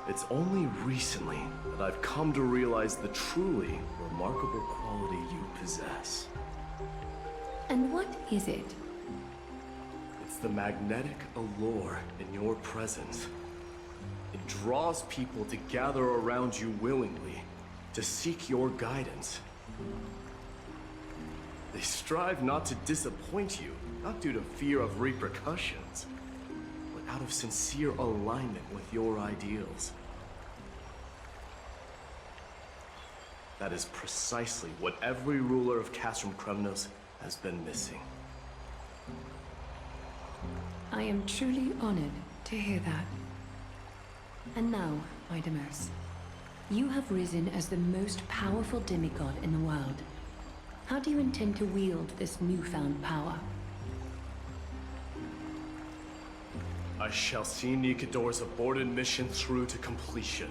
it's only recently that I've come to realize the truly remarkable quality you possess. And what is it? It's the magnetic allure in your presence. It draws people to gather around you willingly, to seek your guidance. They strive not to disappoint you, not due to fear of repercussions, but out of sincere alignment with your ideals. That is precisely what every ruler of Castrum Kremnos has been missing. I am truly honored to hear that. And now, Mydei, you have risen as the most powerful demigod in the world. How do you intend to wield this newfound power? I shall see Nikador's aborted mission through to completion,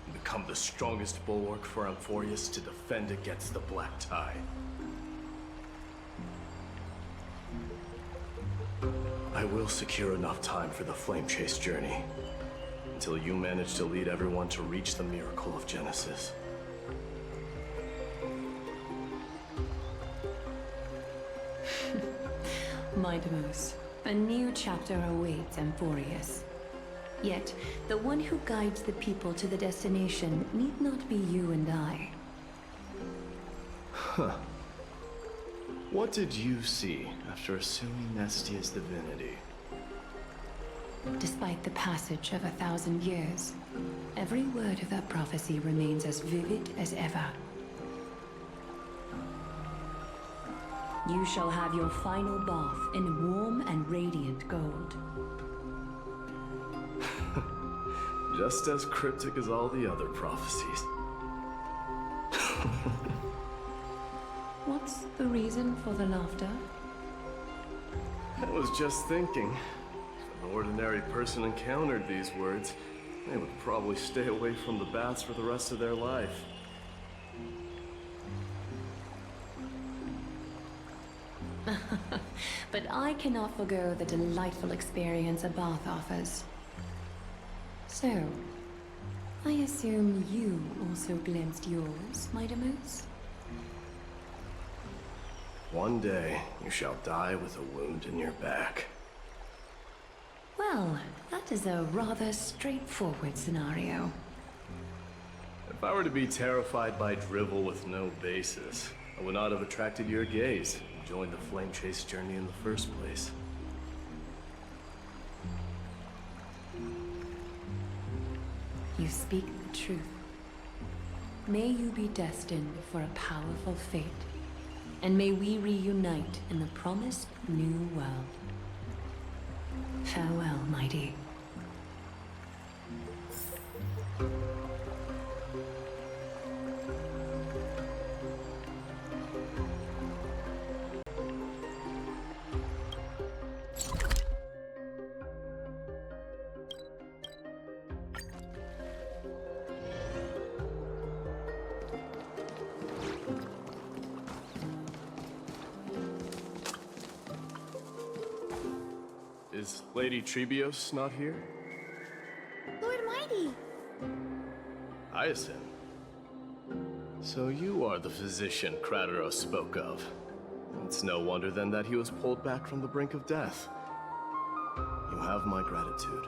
and become the strongest bulwark for Amphoreus to defend against the Black Tide. I will secure enough time for the Flame Chase journey, until you manage to lead everyone to reach the miracle of Genesis. Mydei, a new chapter awaits Amphoreus. Yet, the one who guides the people to the destination need not be you and I. Huh. What did you see after assuming Nestia's divinity? Despite the passage of 1,000 years, every word of that prophecy remains as vivid as ever. You shall have your final bath in warm and radiant gold. Just as cryptic as all the other prophecies. What's the reason for the laughter? I was just thinking, if an ordinary person encountered these words, they would probably stay away from the baths for the rest of their life. But I cannot forgo the delightful experience a bath offers. So, I assume you also glimpsed yours, Mydei? One day, you shall die with a wound in your back. Well, that is a rather straightforward scenario. If I were to be terrified by drivel with no basis, I would not have attracted your gaze and joined the Flame Chase journey in the first place. You speak the truth. May you be destined for a powerful fate, and may we reunite in the promised new world. Farewell, Mydei. Is Lady Trebios not here? Lord Mydei! Hyacinth. So you are the physician Krateros spoke of. It's no wonder then that he was pulled back from the brink of death. You have my gratitude.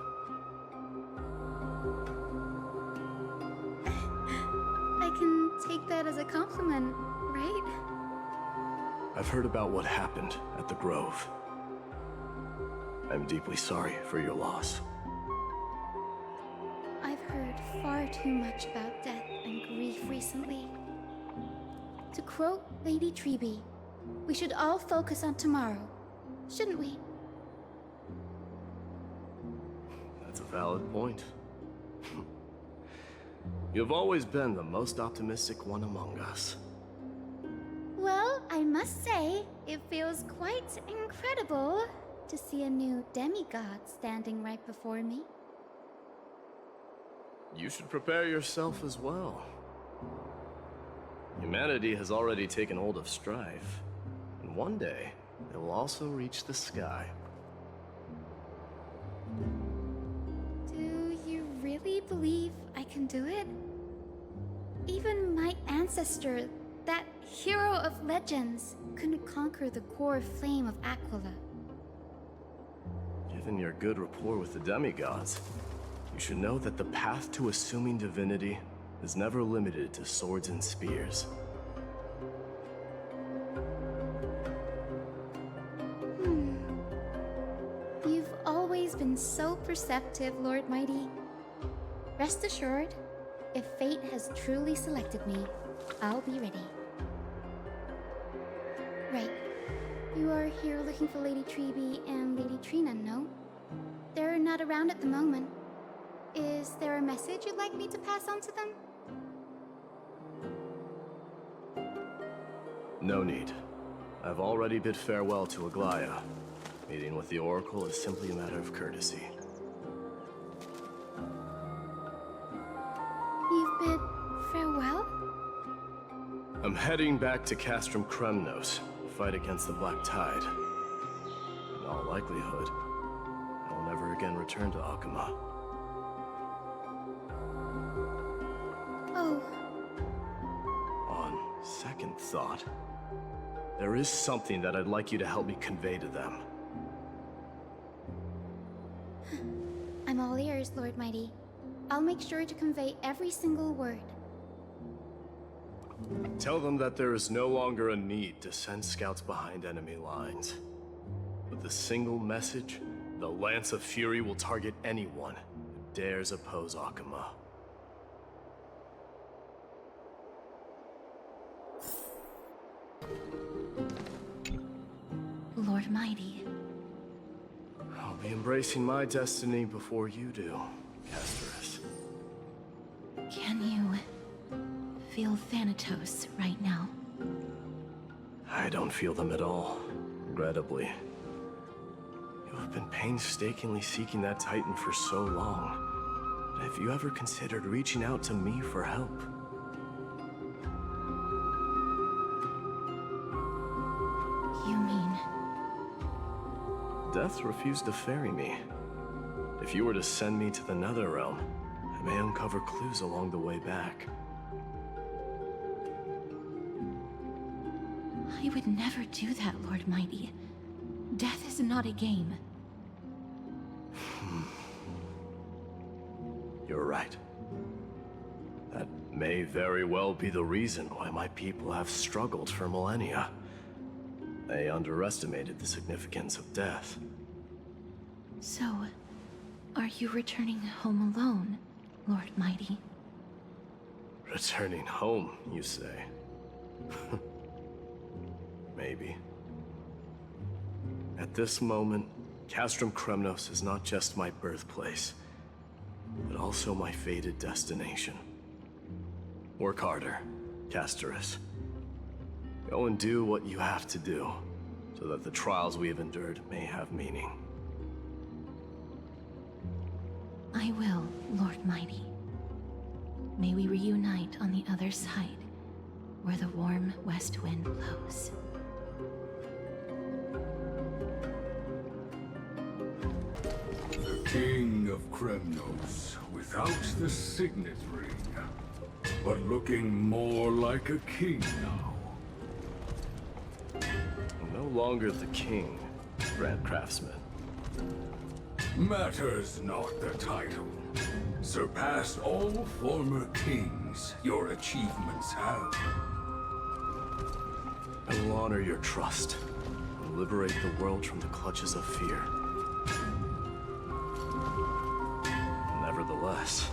I can take that as a compliment, right? I've heard about what happened at the Grove. I'm deeply sorry for your loss. I've heard far too much about death and grief recently. To quote Lady Trebi, we should all focus on tomorrow, shouldn't we? That's a valid point. You've always been the most optimistic one among us. Well, I must say, it feels quite incredible to see a new demigod standing right before me. You should prepare yourself as well. Humanity has already taken hold of strife, and one day, it will also reach the sky. Do you really believe I can do it? Even my ancestor, that hero of legends, couldn't conquer the core flame of Aquila. Given your good rapport with the demigods, you should know that the path to assuming divinity is never limited to swords and spears. You've always been so perceptive, Lord Mydei. Rest assured, if fate has truly selected me, I'll be ready. Right. You are here looking for Lady Treby and Lady Trina, no? They're not around at the moment. Is there a message you'd like me to pass on to them? No need. I've already bid farewell to Aglaya. Meeting with the Oracle is simply a matter of courtesy. You've bid farewell? I'm heading back to Castrum Kremnos to fight against the Black Tide. In all likelihood, I will never again return to Akama. Oh. On second thought, there is something that I'd like you to help me convey to them. I'm all ears, Lord Mighty. I'll make sure to convey every single word. Tell them that there is no longer a need to send scouts behind enemy lines. With a single message, the Lance of Fury will target anyone who dares oppose Akama. Lord Mighty. I'll be embracing my destiny before you do, Casterus. Can you feel Thanatos right now? I don't feel them at all, regrettably. You have been painstakingly seeking that Titan for so long. But have you ever considered reaching out to me for help? You mean... Death refused to ferry me. If you were to send me to the Netherrealm, I may uncover clues along the way back. I would never do that, Lord Mighty. Death is not a game. You're right. That may very well be the reason why my people have struggled for millennia. They underestimated the significance of death. So, are you returning home alone, Lord Mighty? Returning home, you say? Maybe. At this moment, Castrum Kremnos is not just my birthplace, but also my fated destination. Work harder, Casterus. Go and do what you have to do, so that the trials we have endured may have meaning. I will, Lord Mighty. May we reunite on the other side, where the warm west wind blows. The King of Kremnos, without the signet ring, but looking more like a king now. No longer the king, Grand Craftsman. Matters not the title. Surpassed all former kings your achievements have. I will honor your trust and liberate the world from the clutches of fear. Nevertheless,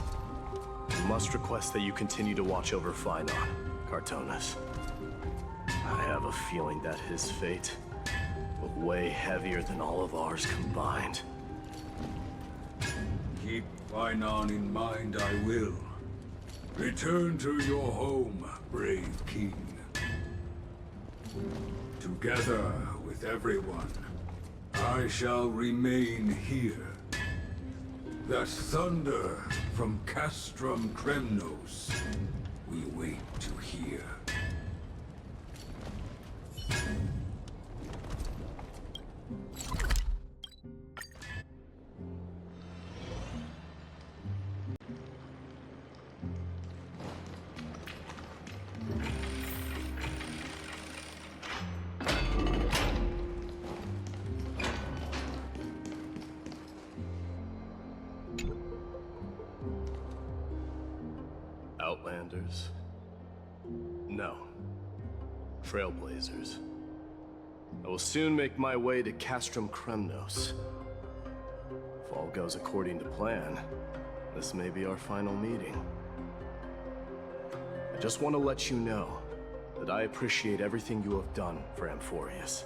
I must request that you continue to watch over Phainon, Cartonis. I have a feeling that his fate will weigh heavier than all of ours combined. Keep Phainon in mind, I will. Return to your home, brave king. Together with everyone, I shall remain here. That thunder from Castrum Kremnos we wait to hear. Outlanders? No. Trailblazers. I will soon make my way to Castrum Kremnos. If all goes according to plan, this may be our final meeting. I Just want to let you know that I appreciate everything you have done for Amphoreus.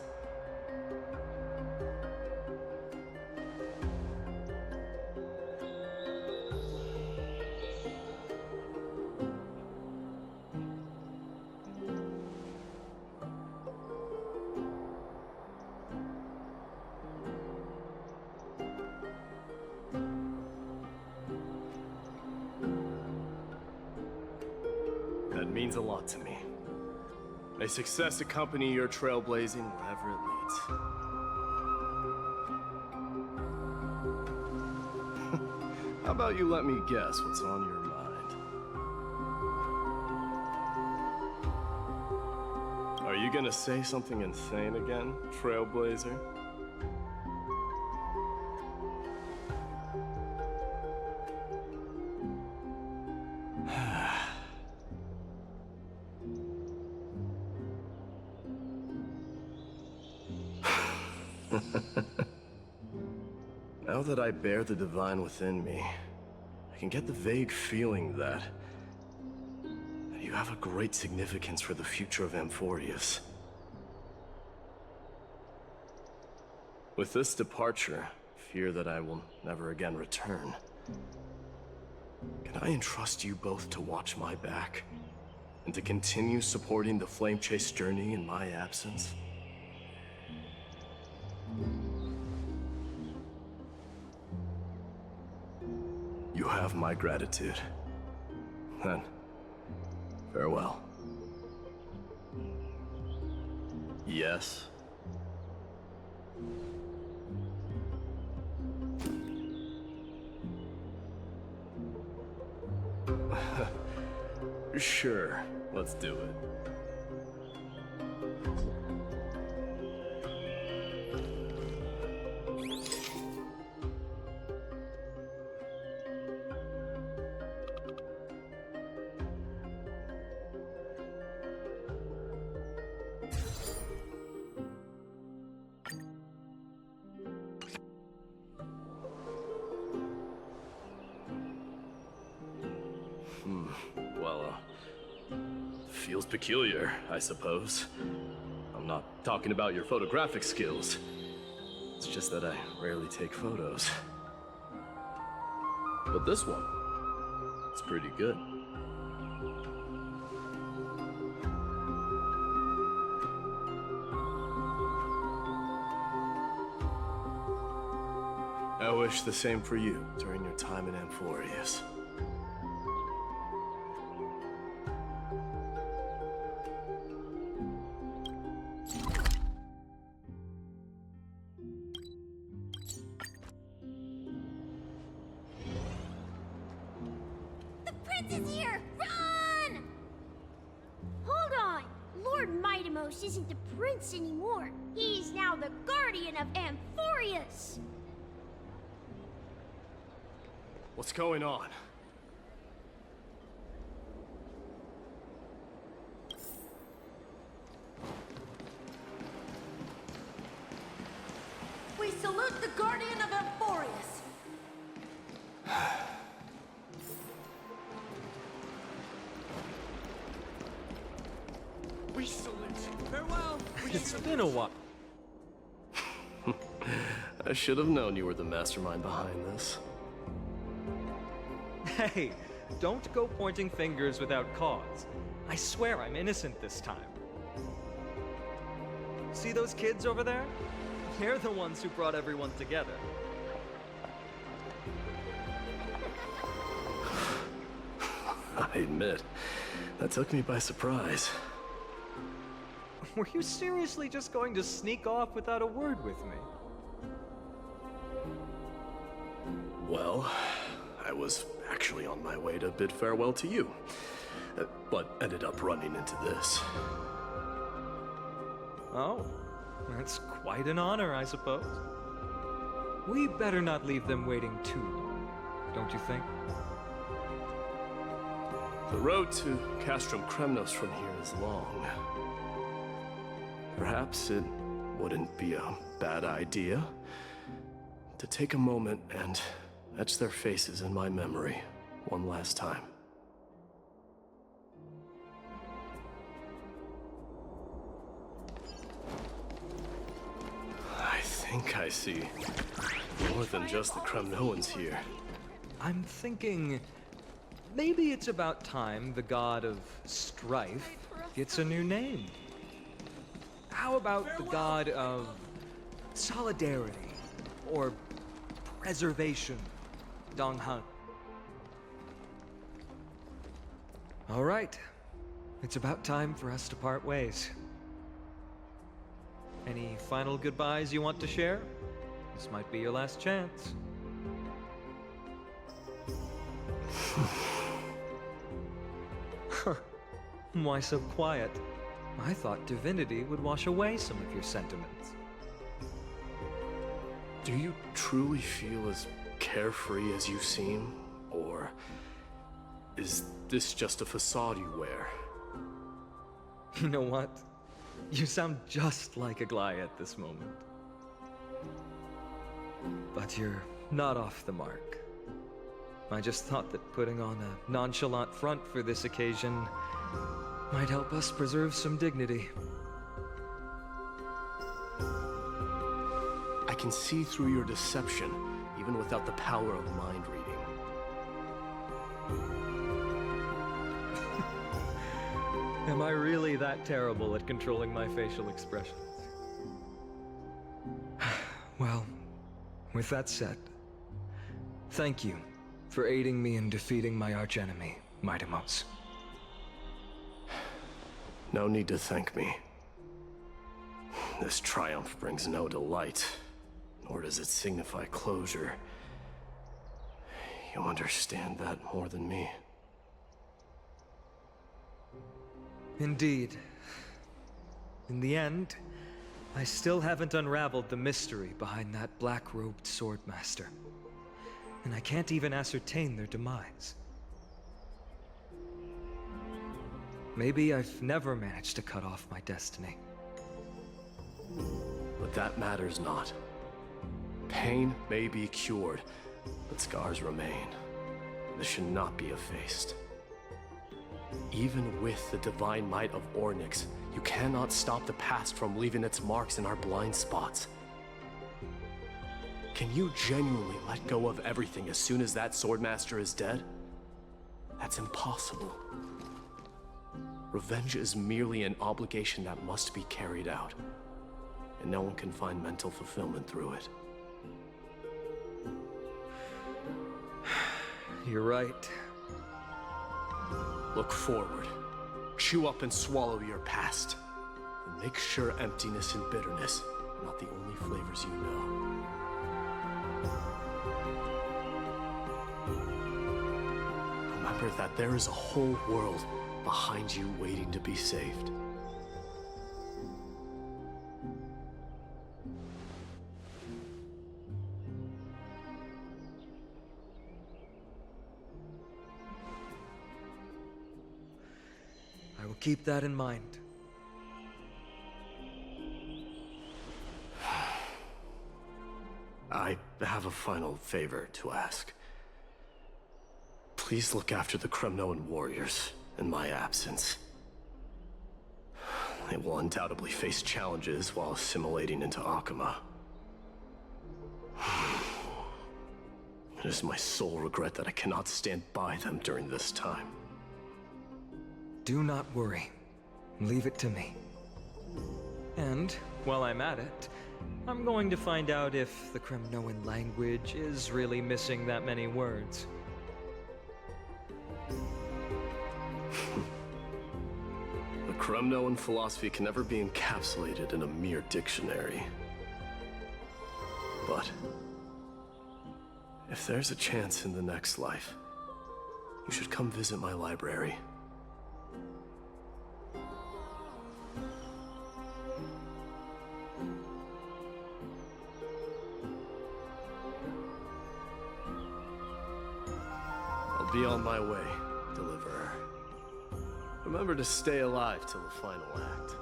That means a lot to me. May success accompany your trailblazing wherever it leads. How about you let me guess what's on your mind? Are you gonna say something insane again, Trailblazer? Now that I bear the divine within me, I can get the vague feeling that you have a great significance for the future of Amphoreus. With this departure, fear that I will never again return. Can I entrust you both to watch my back and to continue supporting the Flame Chase journey in my absence? You have my gratitude. Then, farewell. Yes. Sure, let's do it. Well, feels peculiar, I suppose. I'm not talking about your photographic skills. It's just that I rarely take photos. But this one, it's pretty good. I wish the same for you during your time in Amphoreus. Is here! Run! Hold on! Lord Mydei isn't the prince anymore. He's now the guardian of Amphoreus! What's going on? We salute the guardian of Amphoreus! We salute. Farewell. It's been a while. I should have known you were the mastermind behind this. Hey, don't go pointing fingers without cause. I swear I'm innocent this time. See those kids over there? They're the ones who brought everyone together. I admit, that took me by surprise. Were you seriously just going to sneak off without a word with me? Well, I was actually on my way to bid farewell to you, but ended up running into this. Oh, that's quite an honor, I suppose. We better not leave them waiting too long, don't you think? The road to Castrum Kremnos from here is long. Perhaps it wouldn't be a bad idea to take a moment and etch their faces in my memory one last time. think I see more than just the Kremnoans here. I'm thinking maybe it's about time the god of strife gets a new name. How about the god of solidarity or preservation, Donghan? All right, it's about time for us to part ways. Any final goodbyes you want to share? This might be your last chance. Why so quiet? I thought divinity would wash away some of your sentiments. Do you truly feel as carefree as you seem? Or is this just a facade you wear? You know what? You sound just like a Gly at this moment. But you're not off the mark. I just thought that putting on a nonchalant front for this occasion might help us preserve some dignity. I can see through your deception, even without the power of mind reading. Am I really that terrible at controlling my facial expressions? Well, with that said, thank you for aiding me in defeating my archenemy, Mydei. No need to thank me. This triumph brings no delight, nor does it signify closure. You understand that more than me. Indeed. In the end, I still haven't unraveled the mystery behind that black-robed swordmaster. And I can't even ascertain their demise. Maybe I've never managed to cut off my destiny. But that matters not. Pain may be cured, but scars remain. This should not be effaced. Even with the divine might of Ornyx, you cannot stop the past from leaving its marks in our blind spots. Can you genuinely let go of everything as soon as that swordmaster is dead? That's impossible. Revenge is merely an obligation that must be carried out, and no one can find mental fulfillment through it. You're right. Look forward. Chew up and swallow your past. And make sure emptiness and bitterness are not the only flavors you know. Remember that there is a whole world behind you waiting to be saved. I will keep that in mind. I have a final favor to ask. Please look after the Kremnoan warriors in my absence. They will undoubtedly face challenges while assimilating into Akama. It is my sole regret that I cannot stand by them during this time. Do not worry. Leave it to me. And, while I'm at it, I'm going to find out if the Kremnoan language is really missing that many words. The Kremnoan philosophy can never be encapsulated in a mere dictionary. But if there's a chance in the next life, you should come visit my library. I'll be on my way, Deliverer. Remember to stay alive till the final act.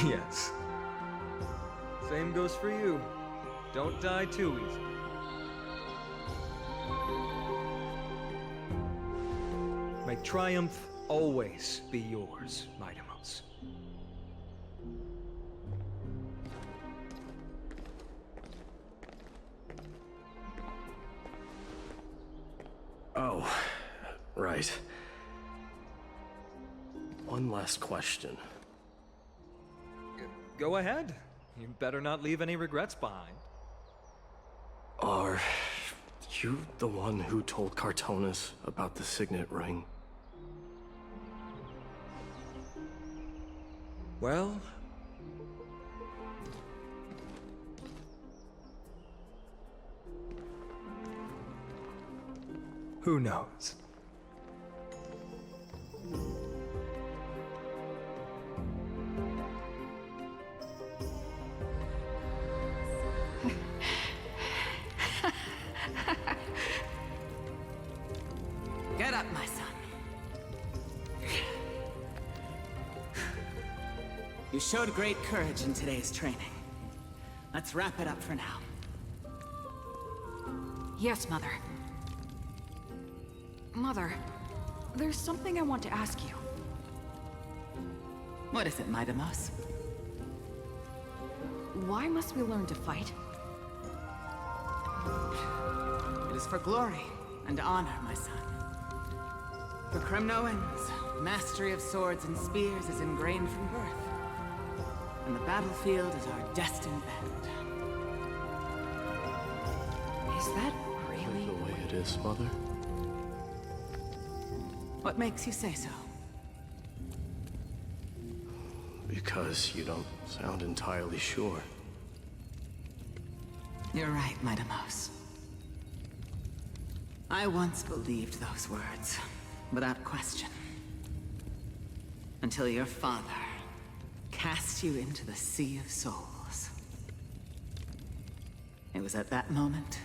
Yes. Same goes for you. Don't die too easy. May triumph always be yours, Mydei. Oh, right. One last question. Go ahead. You better not leave any regrets behind. Are you the one who told Cartonis about the signet ring? Well... who knows? Get up, my son. You showed great courage in today's training. Let's wrap it up for now. Yes, Mother. Mother, there's something I want to ask you. What is it, Mydei? Why must we learn to fight? It is for glory and honor, my son. For Kremnoans, mastery of swords and spears is ingrained from birth. And the battlefield is our destined bed. Is that really the way it is, Mother? What makes you say so? Because you don't sound entirely sure. You're right, Mydei. I once believed those words, without question. Until your father cast you into the Sea of Souls. It was at that moment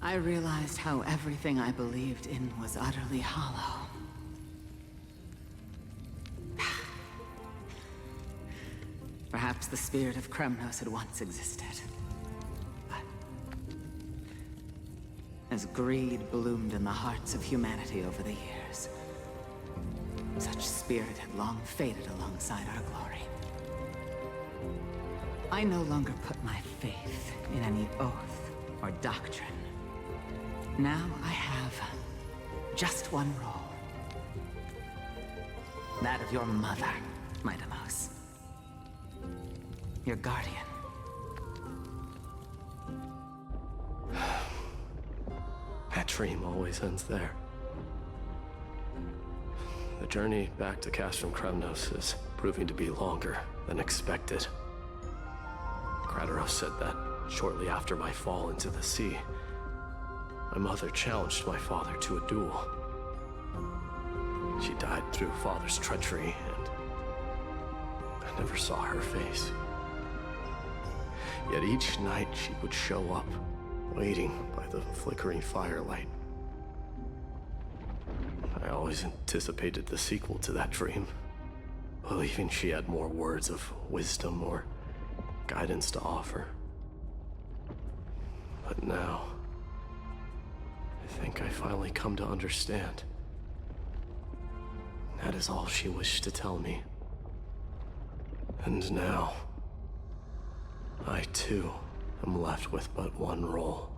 I realized how everything I believed in was utterly hollow. Perhaps the spirit of Kremnos had once existed. But as greed bloomed in the hearts of humanity over the years, such spirit had long faded alongside our glory. I no longer put my faith in any oath or doctrine. Now I have just one role. That of your mother, Mydei. Your guardian. That dream always ends there. The journey back to Castrum Kremnos is proving to be longer than expected. Krateros said that shortly after my fall into the sea, my mother challenged my father to a duel. She died through father's treachery, and I never saw her face. Yet each night she would show up, waiting by the flickering firelight. I always anticipated the sequel to that dream, believing she had more words of wisdom or guidance to offer. But now, I think I finally come to understand. That is all she wished to tell me. And now, I too am left with but one role.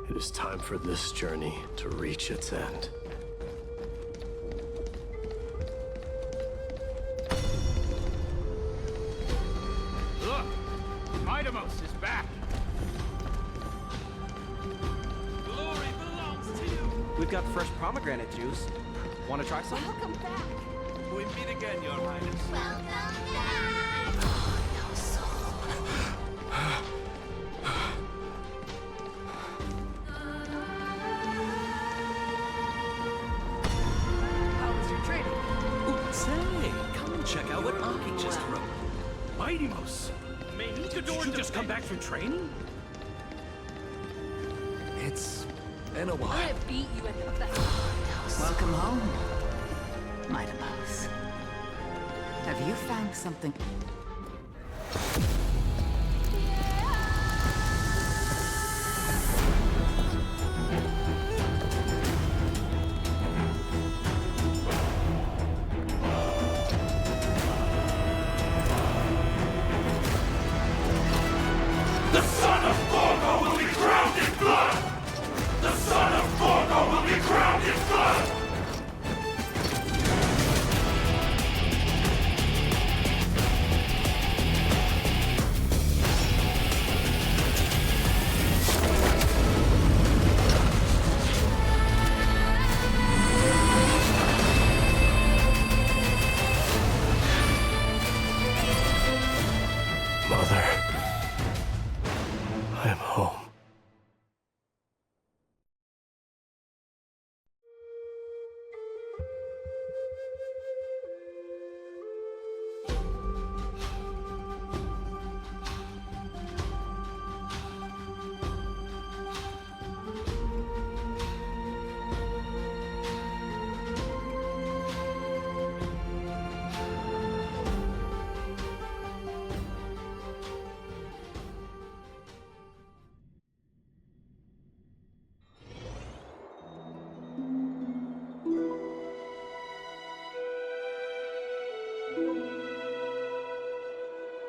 It is time for this journey to reach its end. Look! Mydei is back! Glory belongs to you! We've got fresh pomegranate juice. Want to try some? Welcome back. We meet again, Your Highness. Welcome back. How was your training? Ooh, say, come and check out what Aki just wrote. Mydei, did you just come back from training? It's been a while. I beat you at the battle. Welcome home, Mydei. Have you found something?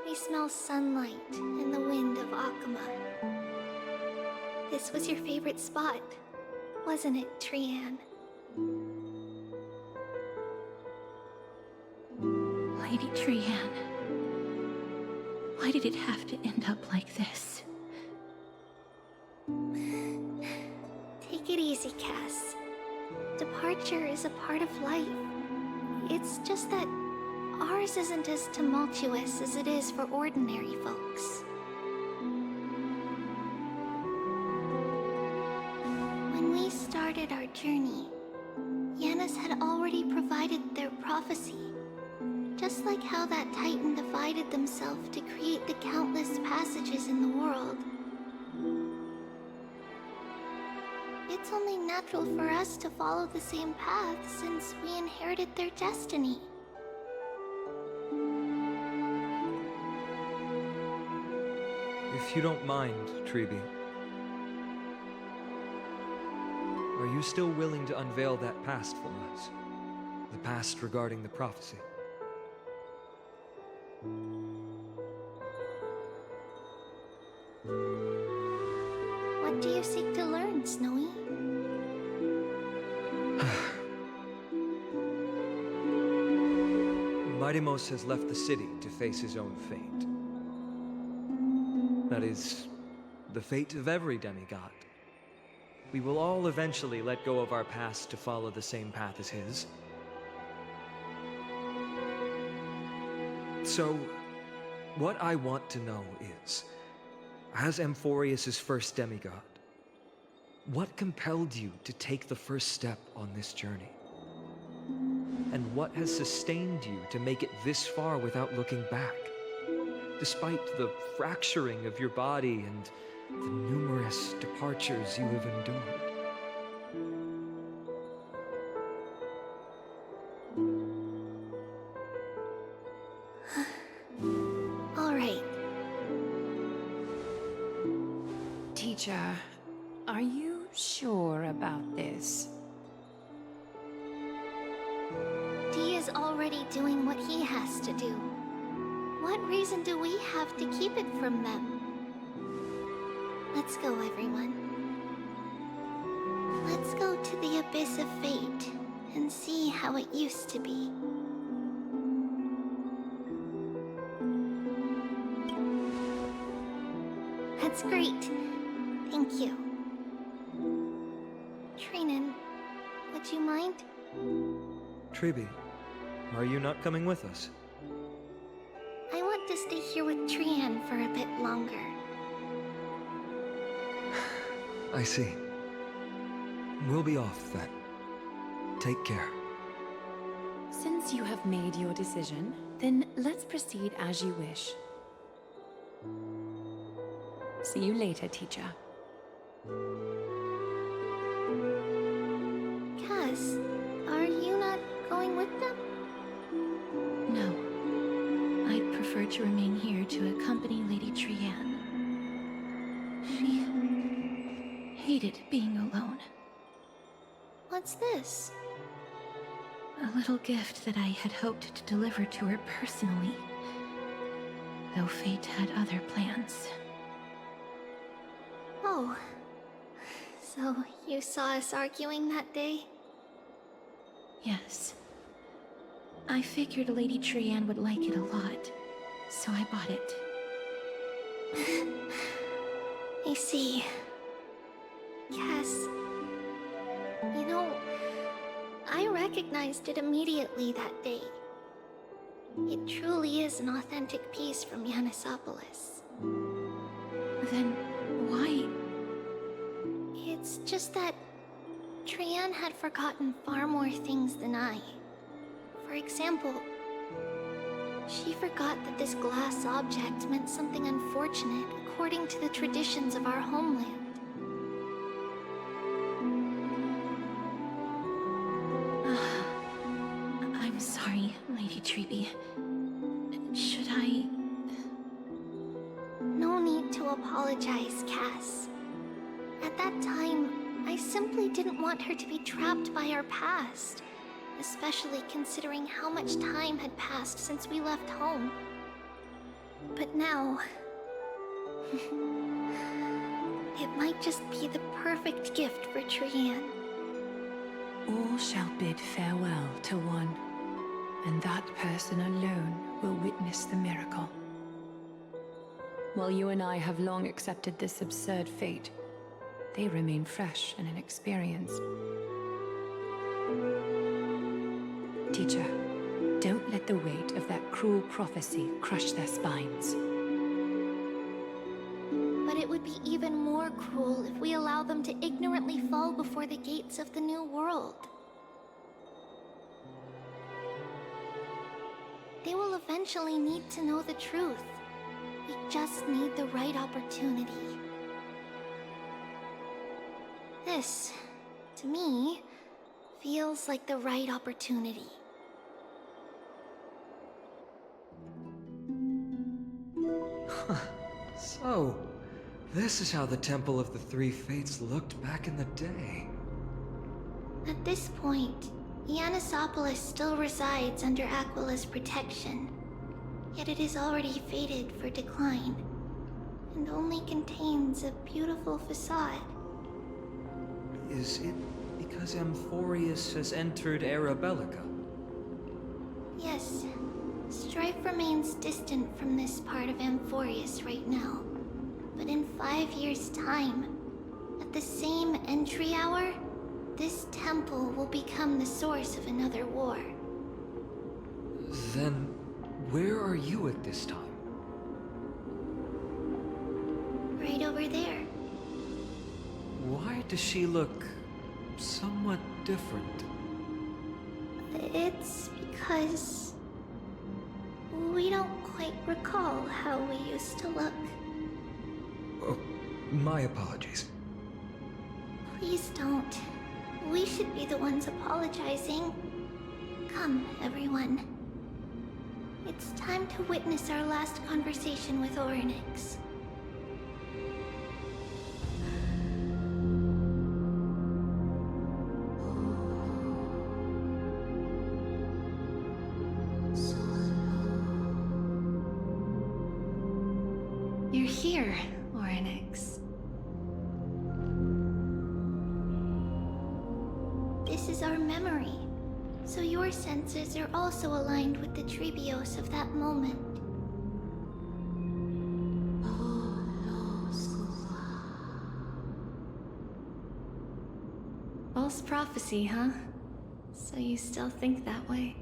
We smell sunlight and the wind of Akuma. This was your favorite spot, wasn't it, Trian? Lady Trian, why did it have to end up like this? Take it easy, Cass. Departure is a part of life. It's just that ours isn't as tumultuous as it is for ordinary folks. When we started our journey, Yanis had already provided their prophecy. Just like how that Titan divided themselves to create the countless passages in the world. It's only natural for us to follow the same path since we inherited their destiny. If you don't mind, Treeby, are you still willing to unveil that past for us? The past regarding the prophecy? What do you seek to learn, Snowy? Mydei has left the city to face his own fate. That is, the fate of every demigod. We will all eventually let go of our past to follow the same path as his. So, what I want to know is, as Amphoreus' first demigod, what compelled you to take the first step on this journey? And what has sustained you to make it this far without looking back? Despite the fracturing of your body and the numerous departures you have endured. All right. Teacher, are you sure about this? Dee is already doing what he has to do. What reason do we have to keep it from them? Let's go, everyone. Let's go to the abyss of fate and see how it used to be. That's great. Thank you. Trinan, would you mind? Treeby, are you not coming with us? I want to stay here with Trian for a bit longer. I see. We'll be off then. Take care. Since you have made your decision, then let's proceed as you wish. See you later, teacher. Cass, are you not going with them? No. I'd prefer to remain here to accompany Lady Trian. She hated being alone. What's this? A little gift that I had hoped to deliver to her personally. Though fate had other plans. Oh. So you saw us arguing that day? Yes. I figured Lady Trian would like it a lot, so I bought it. I see. Cass, you know, I recognized it immediately that day. It truly is an authentic piece from Yanisopolis. Then why? It's just that Trian had forgotten far more things than I. For example, she forgot that this glass object meant something unfortunate according to the traditions of our homeland. I'm sorry, Lady Treeby. Should I... No need to apologize, Cass. At that time, I simply didn't want her to be trapped by our past. especially considering how much time had passed since we left home. But now... it might just be the perfect gift for Trian. All shall bid farewell to one, and that person alone will witness the miracle. While you and I have long accepted this absurd fate, they remain fresh and inexperienced. Teacher, don't let the weight of that cruel prophecy crush their spines. But it would be even more cruel if we allow them to ignorantly fall before the gates of the new world. They will eventually need to know the truth. We just need the right opportunity. This, to me, feels like the right opportunity. So, this is how the Temple of the Three Fates looked back in the day. At this point, Ionissopolis still resides under Aquila's protection. Yet it is already fated for decline, and only contains a beautiful facade. Is it because Amphoreus has entered Era Bellica? Yes, strife remains distant from this part of Amphoreus right now. But in 5 years' time, at the same entry hour, this temple will become the source of another war. Then, where are you at this time? Right over there. Why does she look somewhat different? It's because we don't quite recall how we used to look. Oh, my apologies. Please don't. We should be the ones apologizing. Come, everyone. It's time to witness our last conversation with Orynyx. You're here, Orynyx. This is our memory, so your senses are also aligned with the Trebios of that moment. False prophecy, huh? So you still think that way?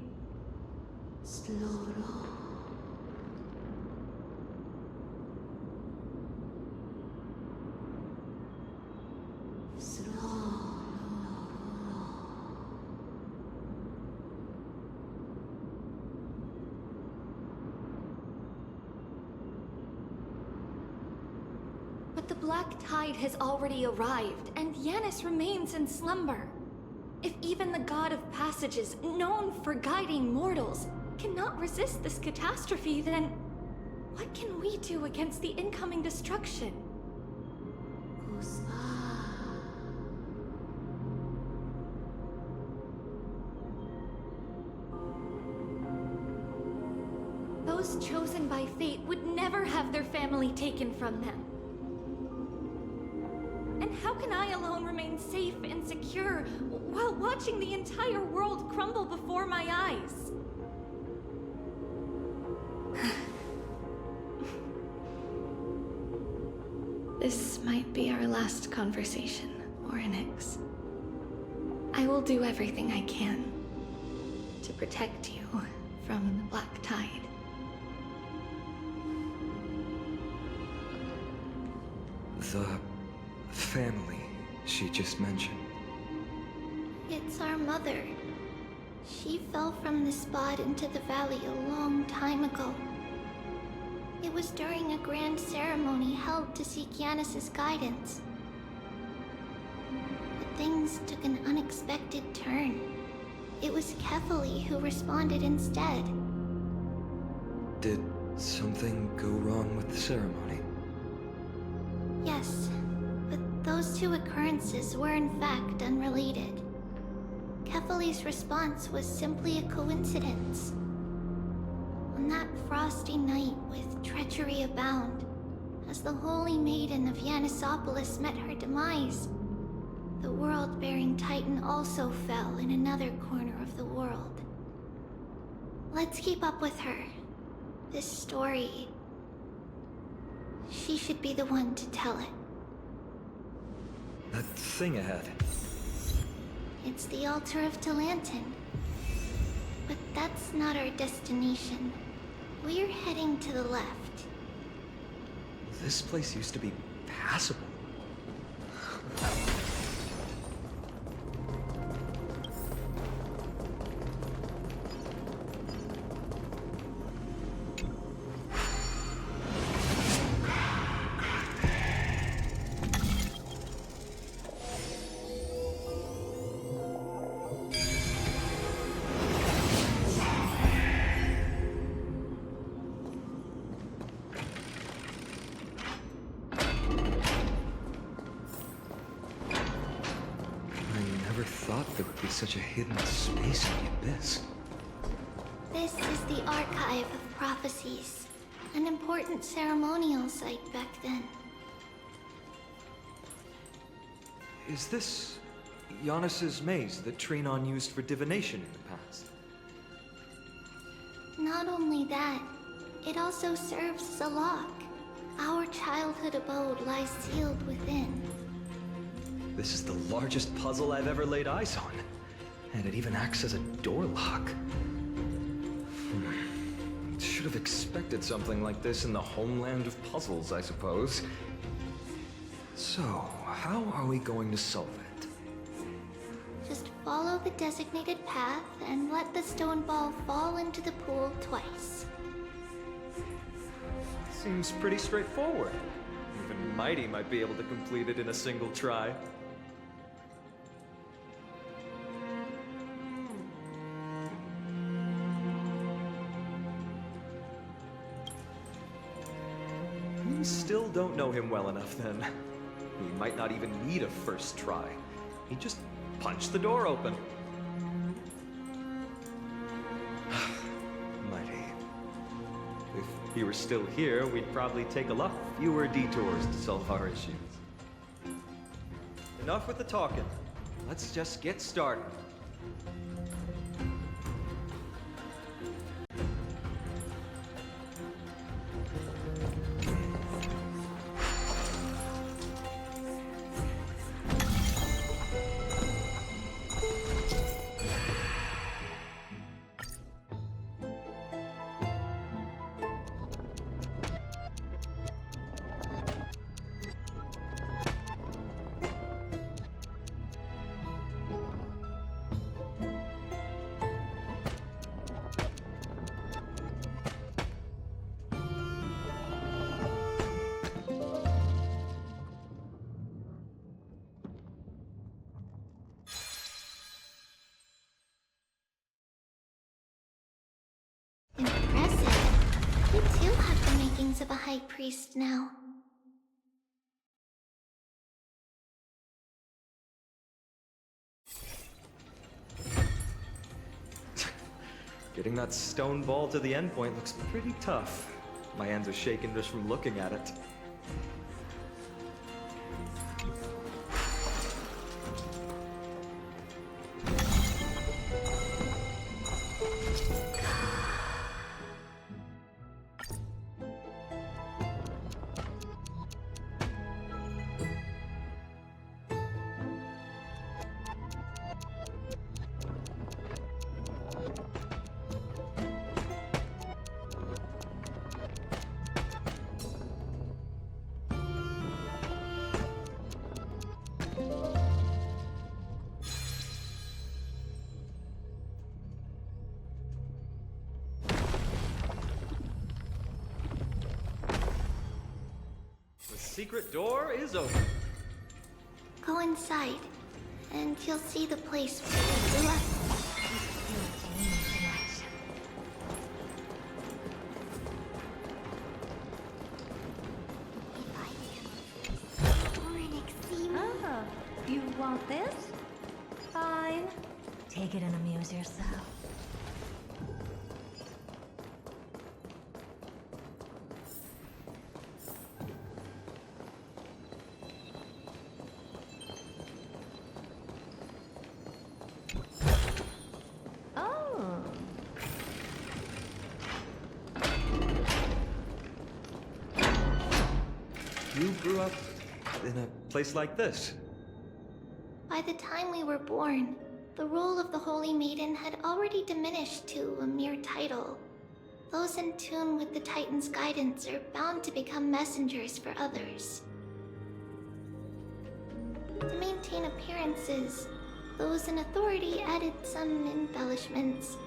But the Black Tide has already arrived, and Yanis remains in slumber. If even the God of Passages, known for guiding mortals, cannot resist this catastrophe, then what can we do against the incoming destruction? Those chosen by fate would never have their family taken from them. And how can I alone remain safe and secure while watching the entire world crumble before my eyes? This might be our last conversation, Orynyx. I will do everything I can to protect you from the Black Tide. The family she just mentioned. It's our mother. She fell from the spot into the valley a long time ago. It was during a grand ceremony held to seek Yanis's guidance. But things took an unexpected turn. It was Kefali who responded instead. Did something go wrong with the ceremony? Yes, but those two occurrences were in fact unrelated. Kefali's response was simply a coincidence. On that frosty night with treachery abound, as the Holy Maiden of Yanisopolis met her demise, the world-bearing Titan also fell in another corner of the world. Let's keep up with her. This story... she should be the one to tell it. That thing ahead. It's the altar of Talantin. But that's not our destination. We're heading to the left. This place used to be passable. Such a hidden space in the abyss. This is the Archive of Prophecies, an important ceremonial site back then. Is this Giannis's maze that Trinon used for divination in the past? Not only that, it also serves as a lock. Our childhood abode lies sealed within. This is the largest puzzle I've ever laid eyes on. And it even acts as a door lock. Should have expected something like this in the homeland of puzzles, I suppose. So, how are we going to solve it? Just follow the designated path and let the stone ball fall into the pool twice. Seems pretty straightforward. Even Mydei might be able to complete it in a single try. You still don't know him well enough, then. He might not even need a first try. He just punched the door open. Mydei. If he were still here, we'd probably take a lot fewer detours to solve our issues. Enough with the talking. Let's just get started. Impressive. You too have the makings of a high priest now. Getting that stone ball to the endpoint looks pretty tough. My hands are shaking just from looking at it. The secret door is open. Go inside, and you'll see the place where you grew up. Oh, you want this? Fine. Take it and amuse yourself. Oh. You grew up in a place like this. By the time we were born, the role of the Holy Maiden had already diminished to a mere title. Those in tune with the Titan's guidance are bound to become messengers for others. To maintain appearances, those in authority added some embellishments.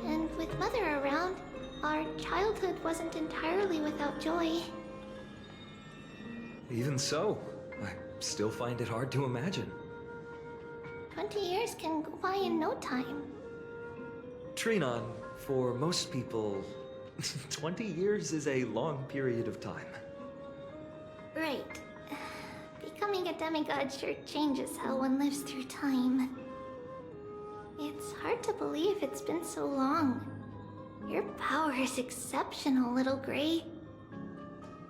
And with Mother around, our childhood wasn't entirely without joy. Even so, I still find it hard to imagine. 20 years can go by in no time. Trinon, for most people, 20 years is a long period of time. Right. Becoming a demigod sure changes how one lives through time. It's hard to believe it's been so long. Your power is exceptional, Little Gray.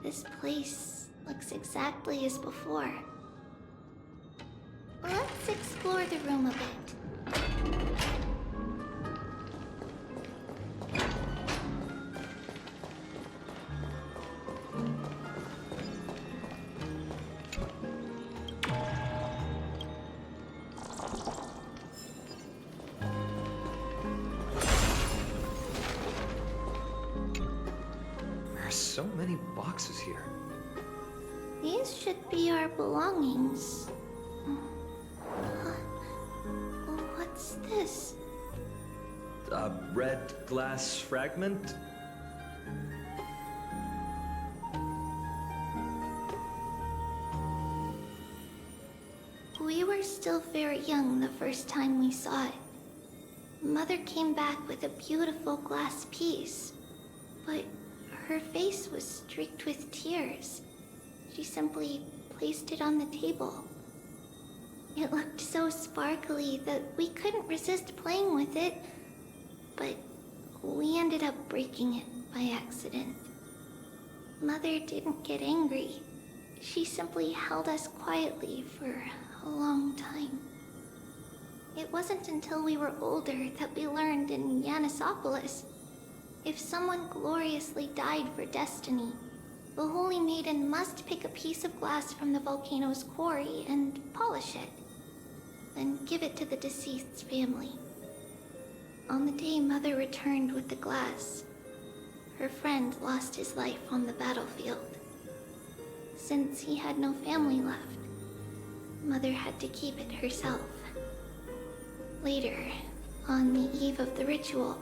This place looks exactly as before. Let's explore the room a bit. There are so many boxes here. These should be our belongings. What's this? A red glass fragment? We were still very young the first time we saw it. Mother came back with a beautiful glass piece, but her face was streaked with tears. She simply placed it on the table. It looked so sparkly that we couldn't resist playing with it, but we ended up breaking it by accident. Mother didn't get angry. She simply held us quietly for a long time. It wasn't until we were older that we learned in Yanissopolis, if someone gloriously died for destiny, the Holy Maiden must pick a piece of glass from the volcano's quarry and polish it, then give it to the deceased's family. On the day Mother returned with the glass, her friend lost his life on the battlefield. Since he had no family left, Mother had to keep it herself. Later, on the eve of the ritual,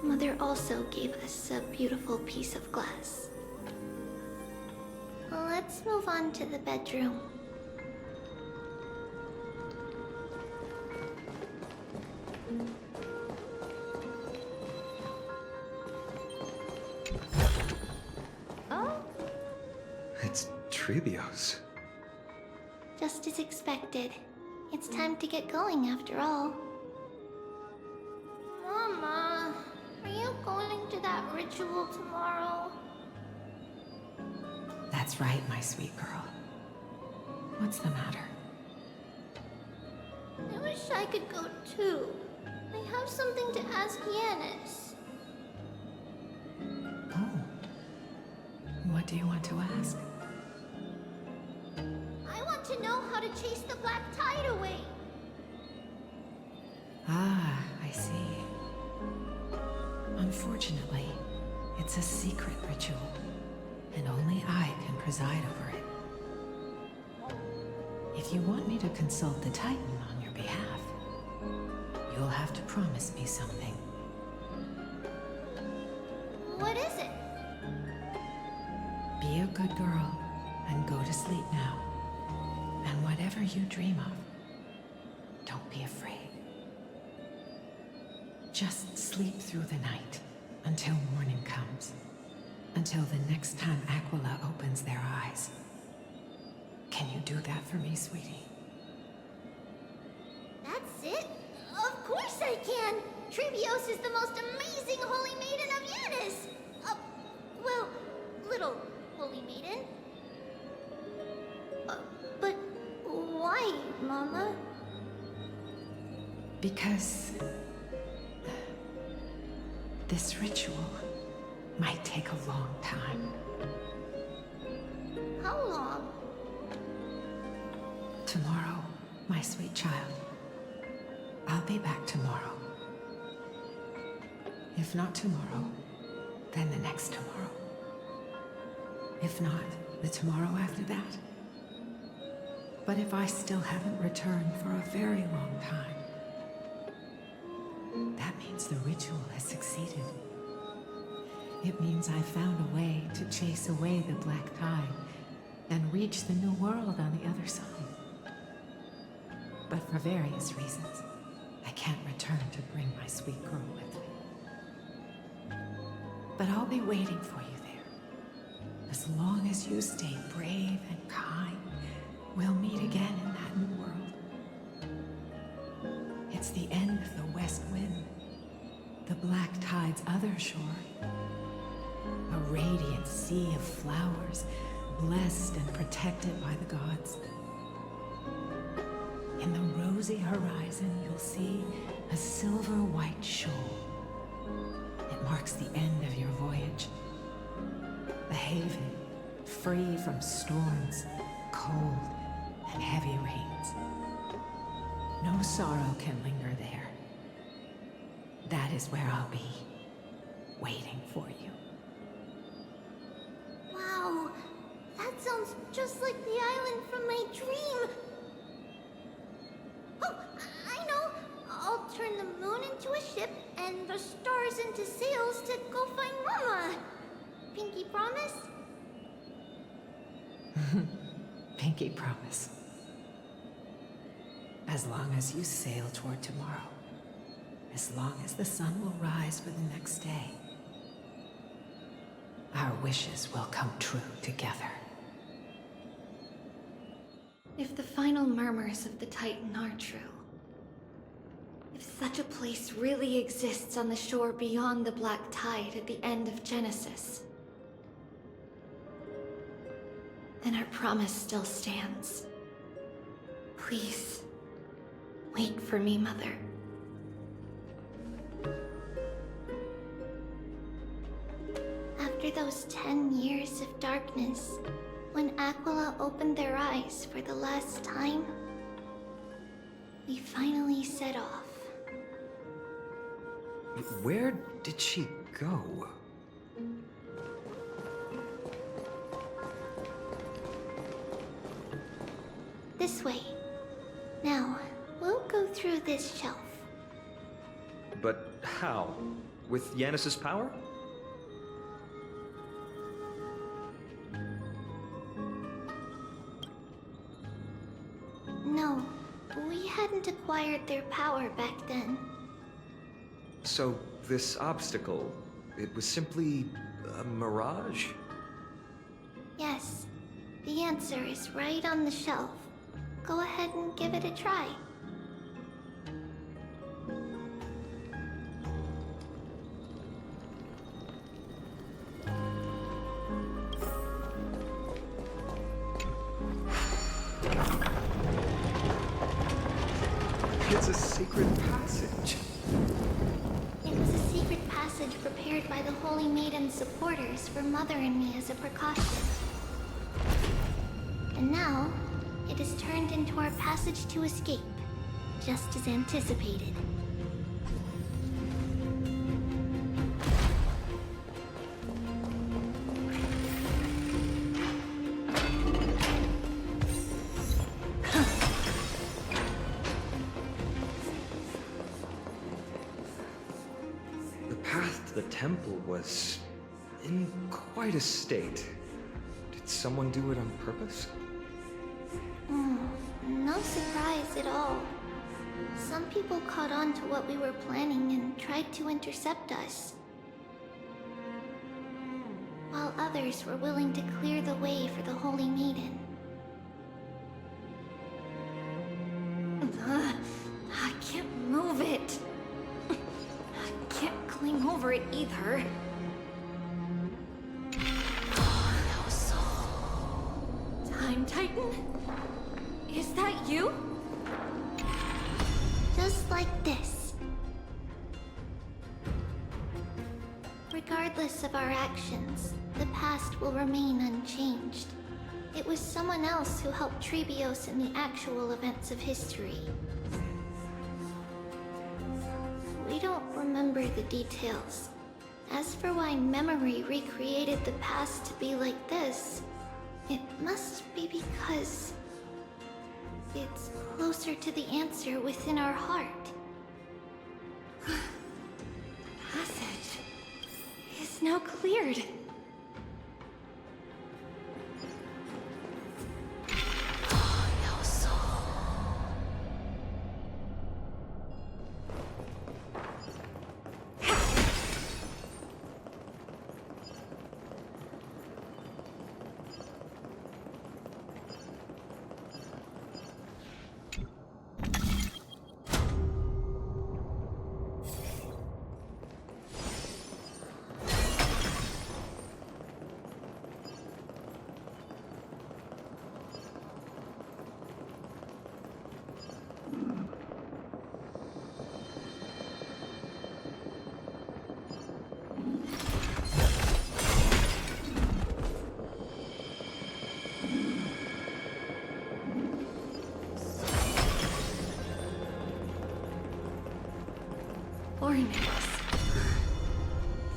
Mother also gave us a beautiful piece of glass. Let's move on to the bedroom. Oh? It's Treebios. Just as expected. It's time to get going after all. Mama, are you going to that ritual tomorrow? That's right, my sweet girl. What's the matter? I wish I could go too. I have something to ask Yanis. Oh. What do you want to ask? I want to know how to chase the black tide away. Ah, I see. Unfortunately, it's a secret ritual, and only I can preside over it. If you want me to consult the Titan on your behalf, you'll have to promise me something. What is it? Be a good girl and go to sleep now. And whatever you dream of, don't be afraid. Just sleep through the night until morning comes. Until the next time Aquila opens their eyes. Can you do that for me, sweetie? That's it? Trivios is the most amazing holy maiden of Yanis! Well, little holy maiden. But why, Mama? Because this ritual might take a long time. How long? Tomorrow, my sweet child. I'll be back tomorrow. If not tomorrow, then the next tomorrow. If not, the tomorrow after that. But if I still haven't returned for a very long time, that means the ritual has succeeded. It means I found a way to chase away the black tide and reach the new world on the other side. But for various reasons, I can't return to bring my sweet girl with me. But I'll be waiting for you there. As long as you stay brave and kind, we'll meet again in that new world. It's the end of the West Wind, the black tide's other shore. A radiant sea of flowers, blessed and protected by the gods. In the rosy horizon, you'll see a silver-white shoal. It marks the end of your voyage. A haven, free from storms, cold, and heavy rains. No sorrow can linger there. That is where I'll be, waiting for you. Wow, that sounds just like the island from my dream. Oh, I know. I'll turn the moon into a ship and the stars into sails to go find Mama. Pinky promise? Pinky promise. As long as you sail toward tomorrow. As long as the sun will rise for the next day. Our wishes will come true together. If the final murmurs of the Titan are true, if such a place really exists on the shore beyond the black tide at the end of Genesis, then our promise still stands. Please, wait for me, Mother. After those 10 years of darkness, when Aquila opened their eyes for the last time, we finally set off. Where did she go? This way. Now, we'll go through this shelf. But how? With Yanis's power? No, we hadn't acquired their power back then. So, this obstacle, it was simply a mirage? Yes, the answer is right on the shelf. Go ahead and give it a try. It's a secret passage. It was a secret passage prepared by the Holy Maiden's supporters for Mother and me as a precaution. And now, it is turned into our passage to escape, just as anticipated. The path to the temple was in quite a state. Did someone do it on purpose? No surprise at all. Some people caught on to what we were planning and tried to intercept us, while others were willing to clear the way for the Holy Maiden. I can't move it. it either. Time Titan? Is that you? Just like this. Regardless of our actions, the past will remain unchanged. It was someone else who helped Treebios in the actual events of history. We don't remember the details. As for why memory recreated the past to be like this, it must be because it's closer to the answer within our heart. Passage is now cleared.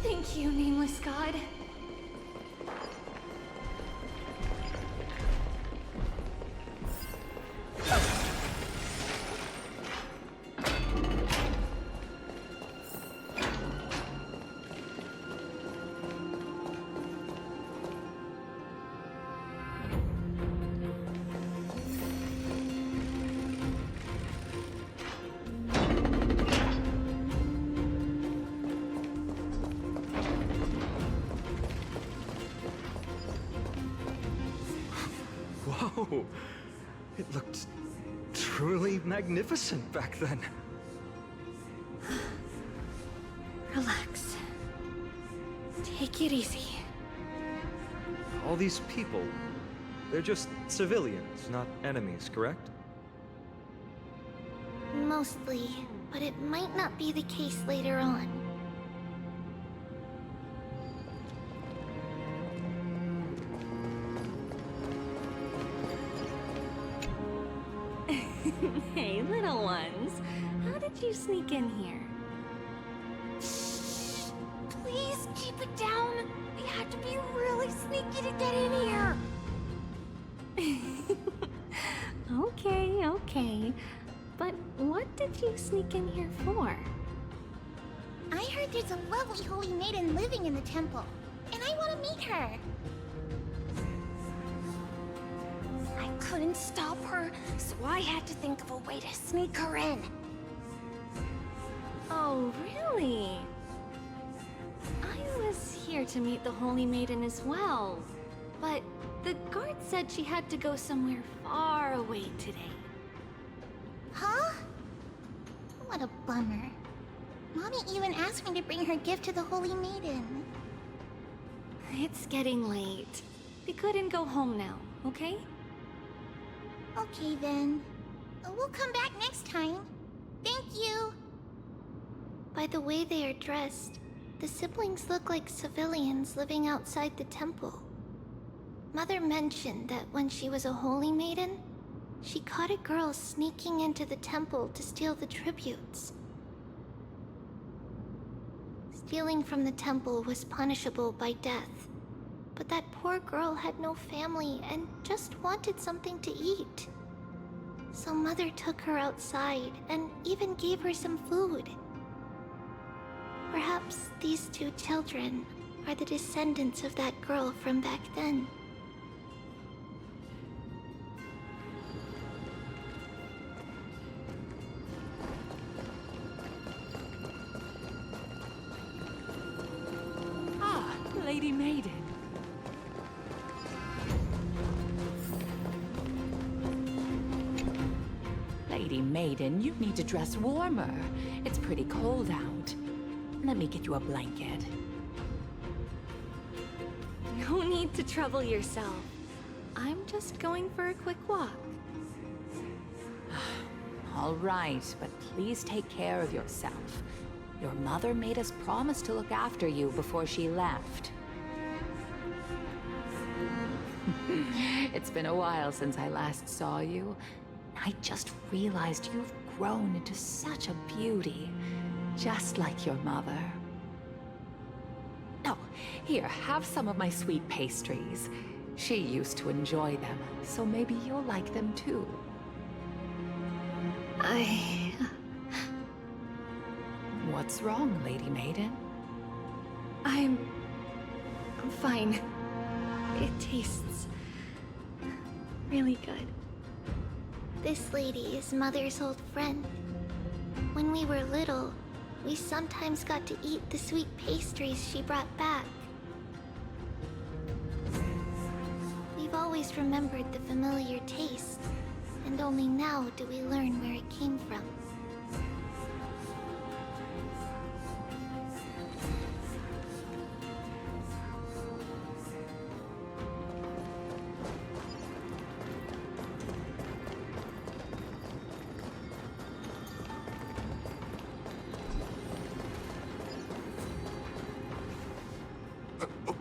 Thank you, nameless god. Whoa! It looked truly magnificent back then. Relax. Take it easy. All these people, they're just civilians, not enemies, correct? Mostly, but it might not be the case later on. Hey, little ones. How did you sneak in here? Please keep it down. We had to be really sneaky to get in here. Okay. But what did you sneak in here for? I heard there's a lovely holy maiden living in the temple, and I want to meet her. I couldn't stop her, so I had to think of a way to sneak her in. Oh, really? I was here to meet the Holy Maiden as well, but the guard said she had to go somewhere far away today. Huh? What a bummer. Mommy even asked me to bring her gift to the Holy Maiden. It's getting late. We couldn't go home now, okay? Okay then. We'll come back next time. Thank you. By the way they are dressed, the siblings look like civilians living outside the temple. Mother mentioned that when she was a holy maiden, she caught a girl sneaking into the temple to steal the tributes. Stealing from the temple was punishable by death, but that poor girl had no family and just wanted something to eat. So Mother took her outside and even gave her some food. Perhaps these two children are the descendants of that girl from back then. Ah, Lady Maiden. Lady Maiden, you need to dress warmer. It's pretty cold out. Let me get you a blanket. No need to trouble yourself. I'm just going for a quick walk. All right, but please take care of yourself. Your mother made us promise to look after you before she left. It's been a while since I last saw you. I just realized you've grown into such a beauty, just like your mother. Oh, here, have some of my sweet pastries. She used to enjoy them, so maybe you'll like them too. What's wrong, Lady Maiden? I'm fine. It tastes really good. This lady is Mother's old friend. When we were little, we sometimes got to eat the sweet pastries she brought back. We've always remembered the familiar taste, and only now do we learn where it came from.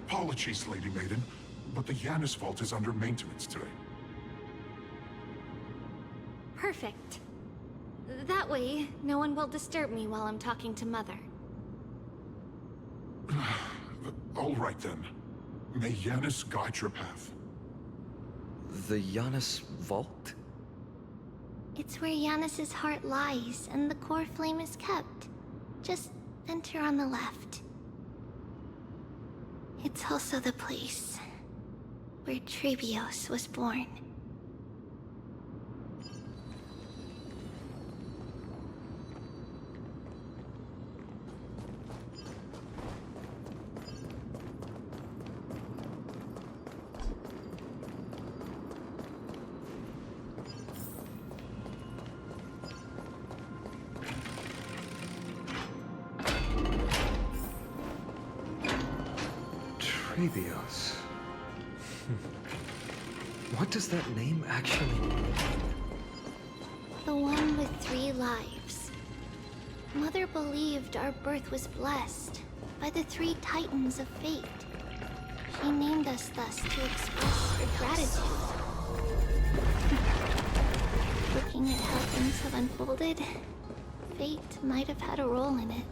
Apologies, Lady Maiden, but the Yanis Vault is under maintenance today. Perfect. That way, no one will disturb me while I'm talking to Mother. All right then. May Yanis guide your path. The Yanis Vault? It's where Yanis's heart lies and the core flame is kept. Just enter on the left. It's also the place where Trebios was born. Trebios. What does that name actually mean? The one with 3 lives. Mother believed our birth was blessed by the 3 titans of fate. She named us thus to express her gratitude. Looking at how things have unfolded, fate might have had a role in it.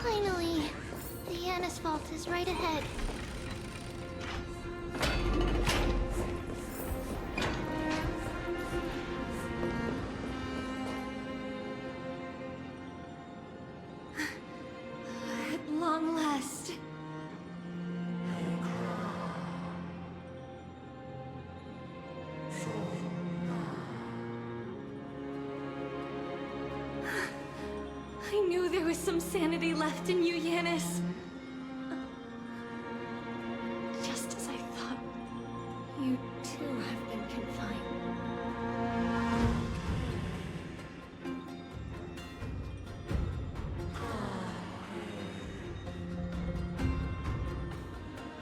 Finally, the Yanis Vault is right ahead. At long last. I knew there was some sanity left in you, Yanis. Just as I thought, you too have been confined.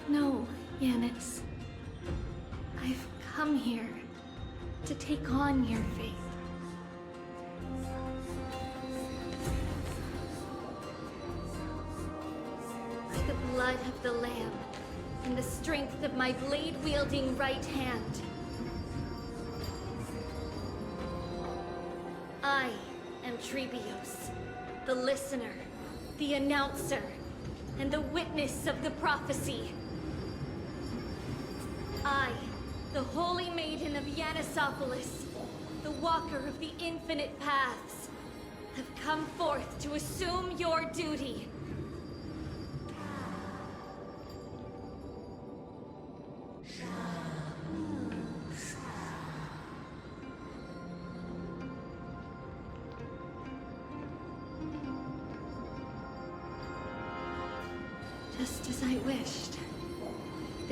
No, Yanis. I've come here to take on your fate. The blood of the Lamb, and the strength of my blade-wielding right hand. I am Trebios, the listener, the announcer, and the witness of the prophecy. I, the Holy Maiden of Yanisopolis, the Walker of the Infinite Paths, have come forth to assume your duty.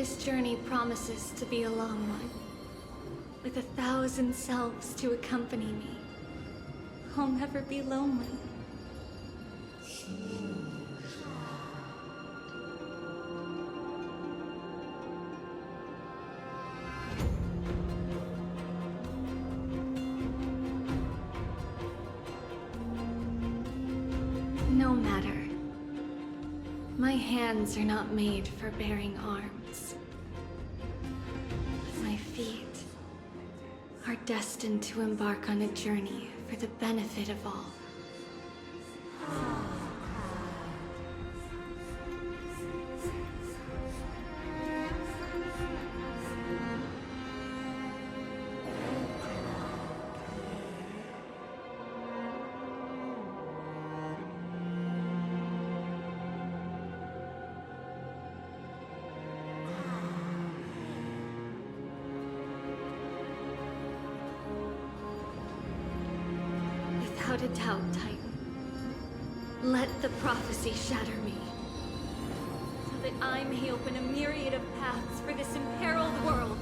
This journey promises to be a long one. With 1,000 selves to accompany me, I'll never be lonely. No matter. My hands are not made for bearing arms. My feet are destined to embark on a journey for the benefit of all. Without a doubt, Titan. Let the prophecy shatter me, so that I may open a myriad of paths for this imperiled world.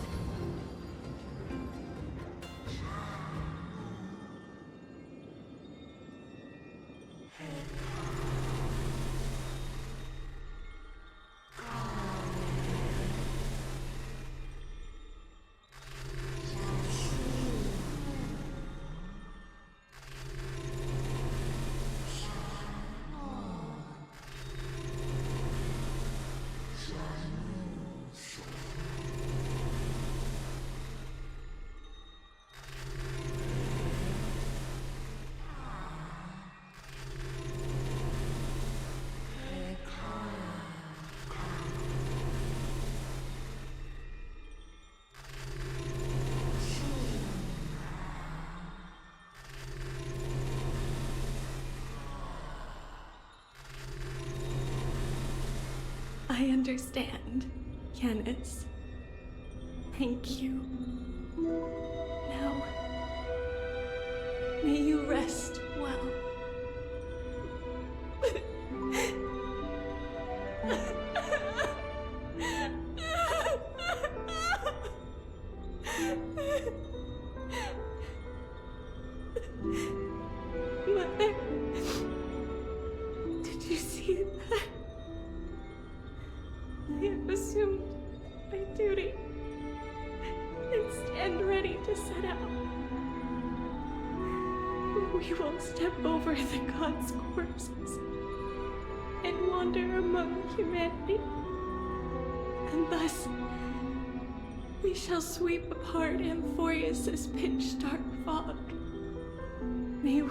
I understand, Yanis. Thank you. Now, may you rest well. Mother, did you see that? I have assumed my duty and stand ready to set out. We will step over the gods' corpses and wander among humanity. And thus, we shall sweep apart Amphoreus' pitch-dark fog. May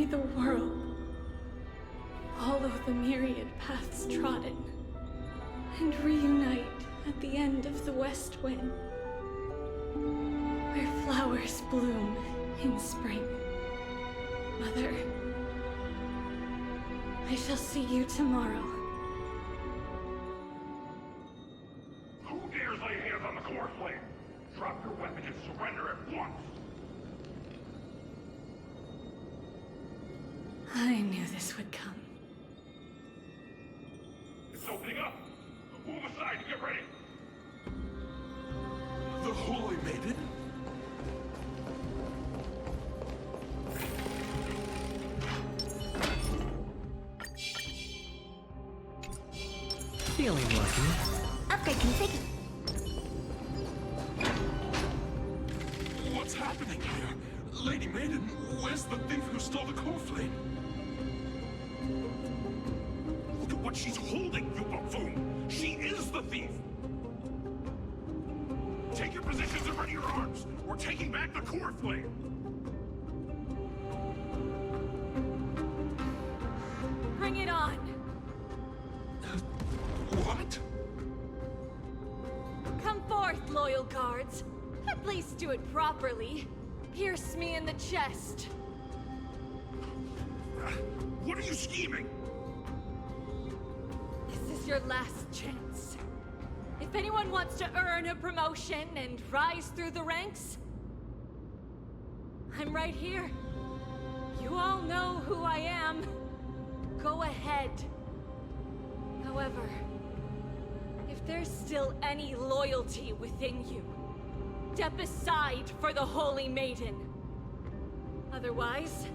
the world follow the myriad paths trodden and reunite at the end of the west wind, where flowers bloom in spring. Mother, I shall see you tomorrow. Who dares lay hands on the core flame? Drop your weapon and surrender at once! I knew this would come. It's opening up! Move aside and get ready! The Holy Maiden? Feeling lucky. Upgrade configured. What's happening here? Lady Maiden, where's the thief who stole the core flame? Look at what she's holding, you buffoon! She is the thief! Take your positions and ready your arms! We're taking back the core flame! Bring it on! What? Come forth, loyal guards. At least do it properly. Pierce me in the chest. What are you scheming? This is your last chance. If anyone wants to earn a promotion and rise through the ranks, I'm right here. You all know who I am. Go ahead. head. However, if there's still any loyalty within you, step aside for the Holy Maiden. Otherwise,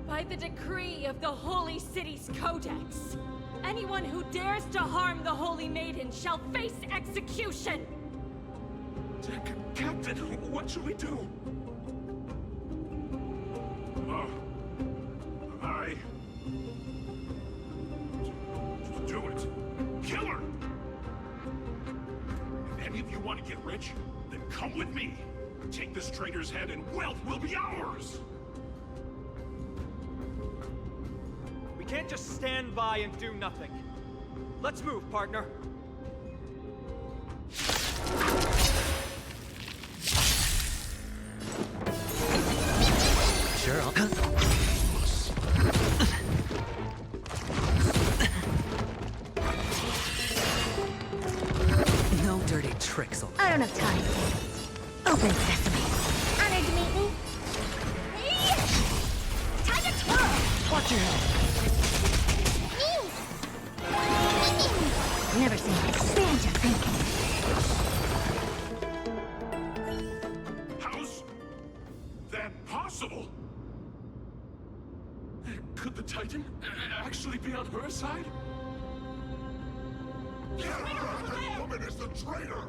by the decree of the Holy City's Codex, anyone who dares to harm the Holy Maiden shall face execution! Captain, what should we do? Do it. Kill her! If any of you want to get rich, then come with me. Take this traitor's head and wealth will be ours! We can't just stand by and do nothing. Let's move, partner. Sure, I'll... No dirty tricks. I don't have time. Open sesame. Honored to meet me. Time to twirl! Watch your head. Never seen an expand your thinking. How's that possible? Could the Titan actually be on her side? That woman is the traitor!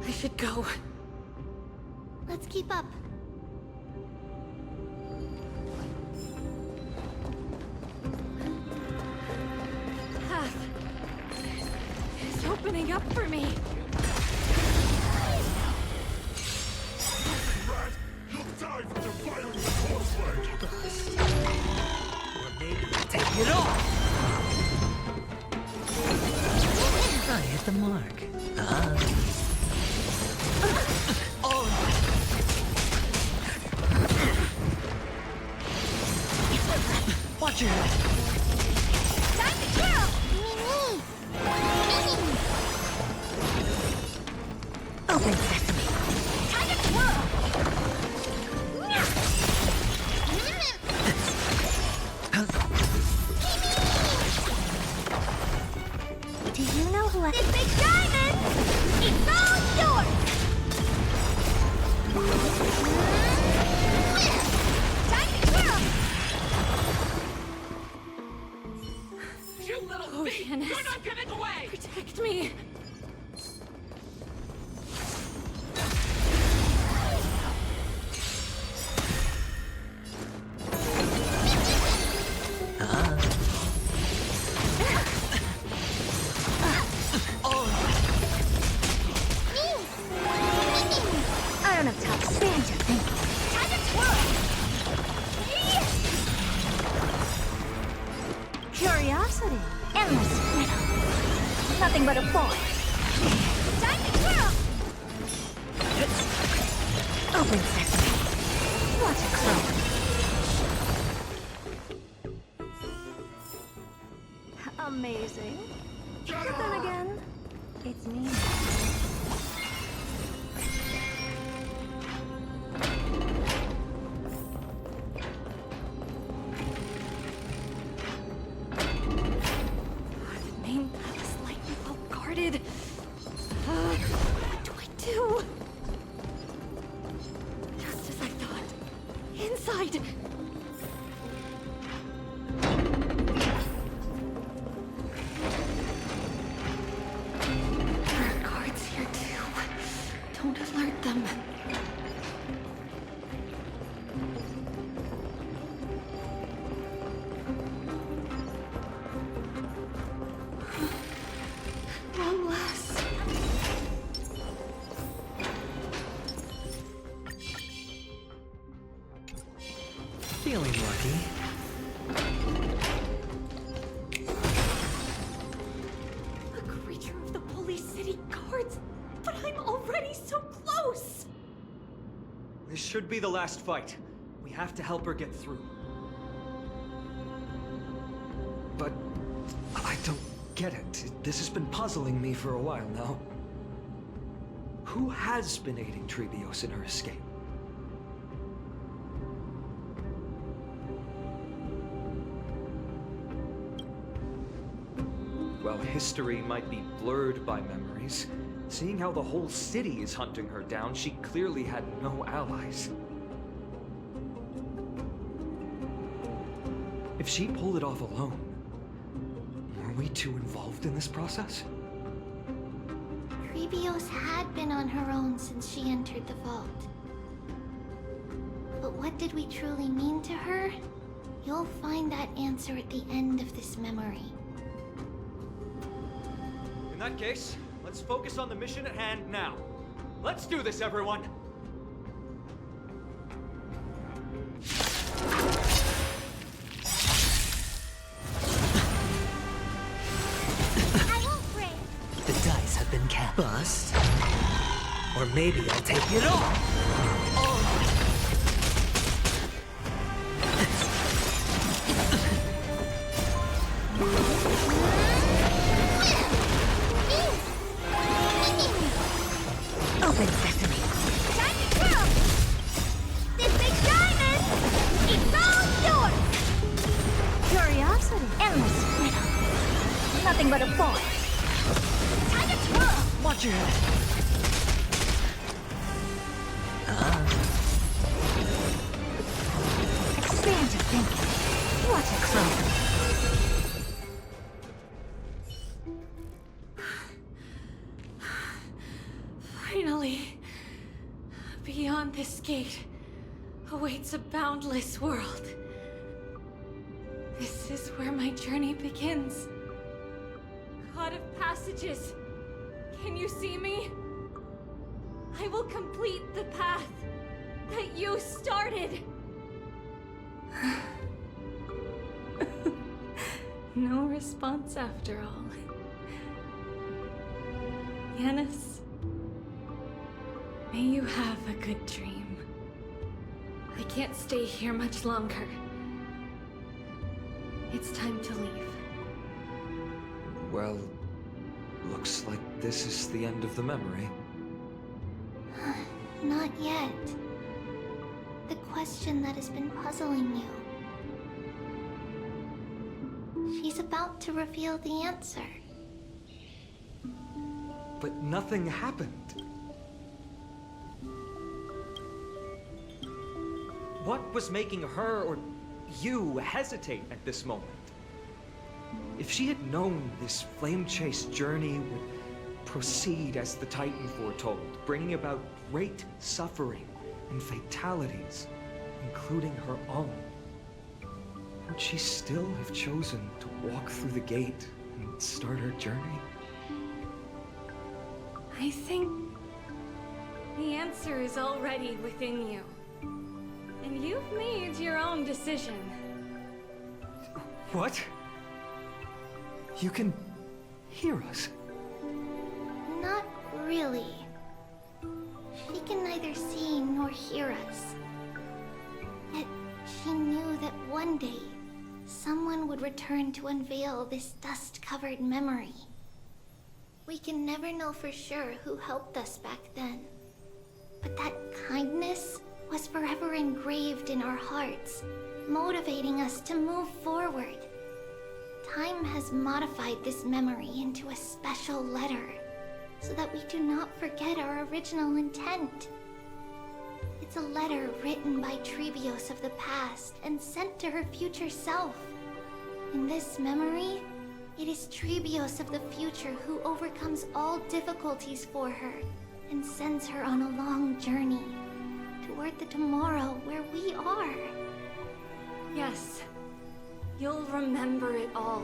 I should go. Let's keep up. Path is opening up for me. Rat, you'll die for defiling the force leg! Or maybe take it off! I hit the mark. Watch your head. Time to twirl! Open sesame. Time to twirl! Do you know who I... This big diamond! It's all yours! Time to twirl! You little thief! You're not getting away! Protect me! I don't have time to stand your thinking. Time to twirl! Curiosity. Endless riddle. Nothing but a boy. Time to twirl! Open sesame. Watch it grow. Amazing. But then again, it's me. Main path is lightly well guarded. What do I do? Just as I thought. Inside! There are guards here too. Don't alert them. Long last. Feeling lucky. A creature of the Holy City Guards, but I'm already so close! This should be the last fight. We have to help her get through. But I don't get it. This has been puzzling me for a while now. Who has been aiding Treebios in her escape? history might be blurred by memories, seeing how the whole city is hunting her down, she clearly had no allies. If she pulled it off alone, were we too involved in this process? Treebios had been on her own since she entered the vault. But what did we truly mean to her? You'll find that answer at the end of this memory. In that case, let's focus on the mission at hand now. Let's do this, everyone! I won't break. The dice have been cast. Bust. Or maybe I'll take it all. Open sesame. Time to kill! This big diamond! It's all yours! Curiosity. Endless freedom. Nothing but a ball. Time to twirl! Watch your head. Expand your thinking. Watch it grow. Finally, beyond this gate awaits a boundless world. This is where my journey begins. God of passages, can you see me? I will complete the path that you started. No response after all. Yanis, may you have a good dream. I can't stay here much longer. It's time to leave. Well, looks like this is the end of the memory. Not yet. The question that has been puzzling you. She's about to reveal the answer. But nothing happened. What was making her or you hesitate at this moment? If she had known this flame-chased journey would proceed as the Titan foretold, bringing about great suffering and fatalities, including her own, would she still have chosen to walk through the gate and start her journey? I think the answer is already within you. And you've made your own decision. What? You can hear us? Not really. She can neither see nor hear us. Yet she knew that one day, someone would return to unveil this dust-covered memory. We can never know for sure who helped us back then. But that kindness was forever engraved in our hearts, motivating us to move forward. Time has modified this memory into a special letter, so that we do not forget our original intent. It's a letter written by Treebios of the past and sent to her future self. In this memory, it is Treebios of the future who overcomes all difficulties for her and sends her on a long journey toward the tomorrow where we are. Yes, you'll remember it all.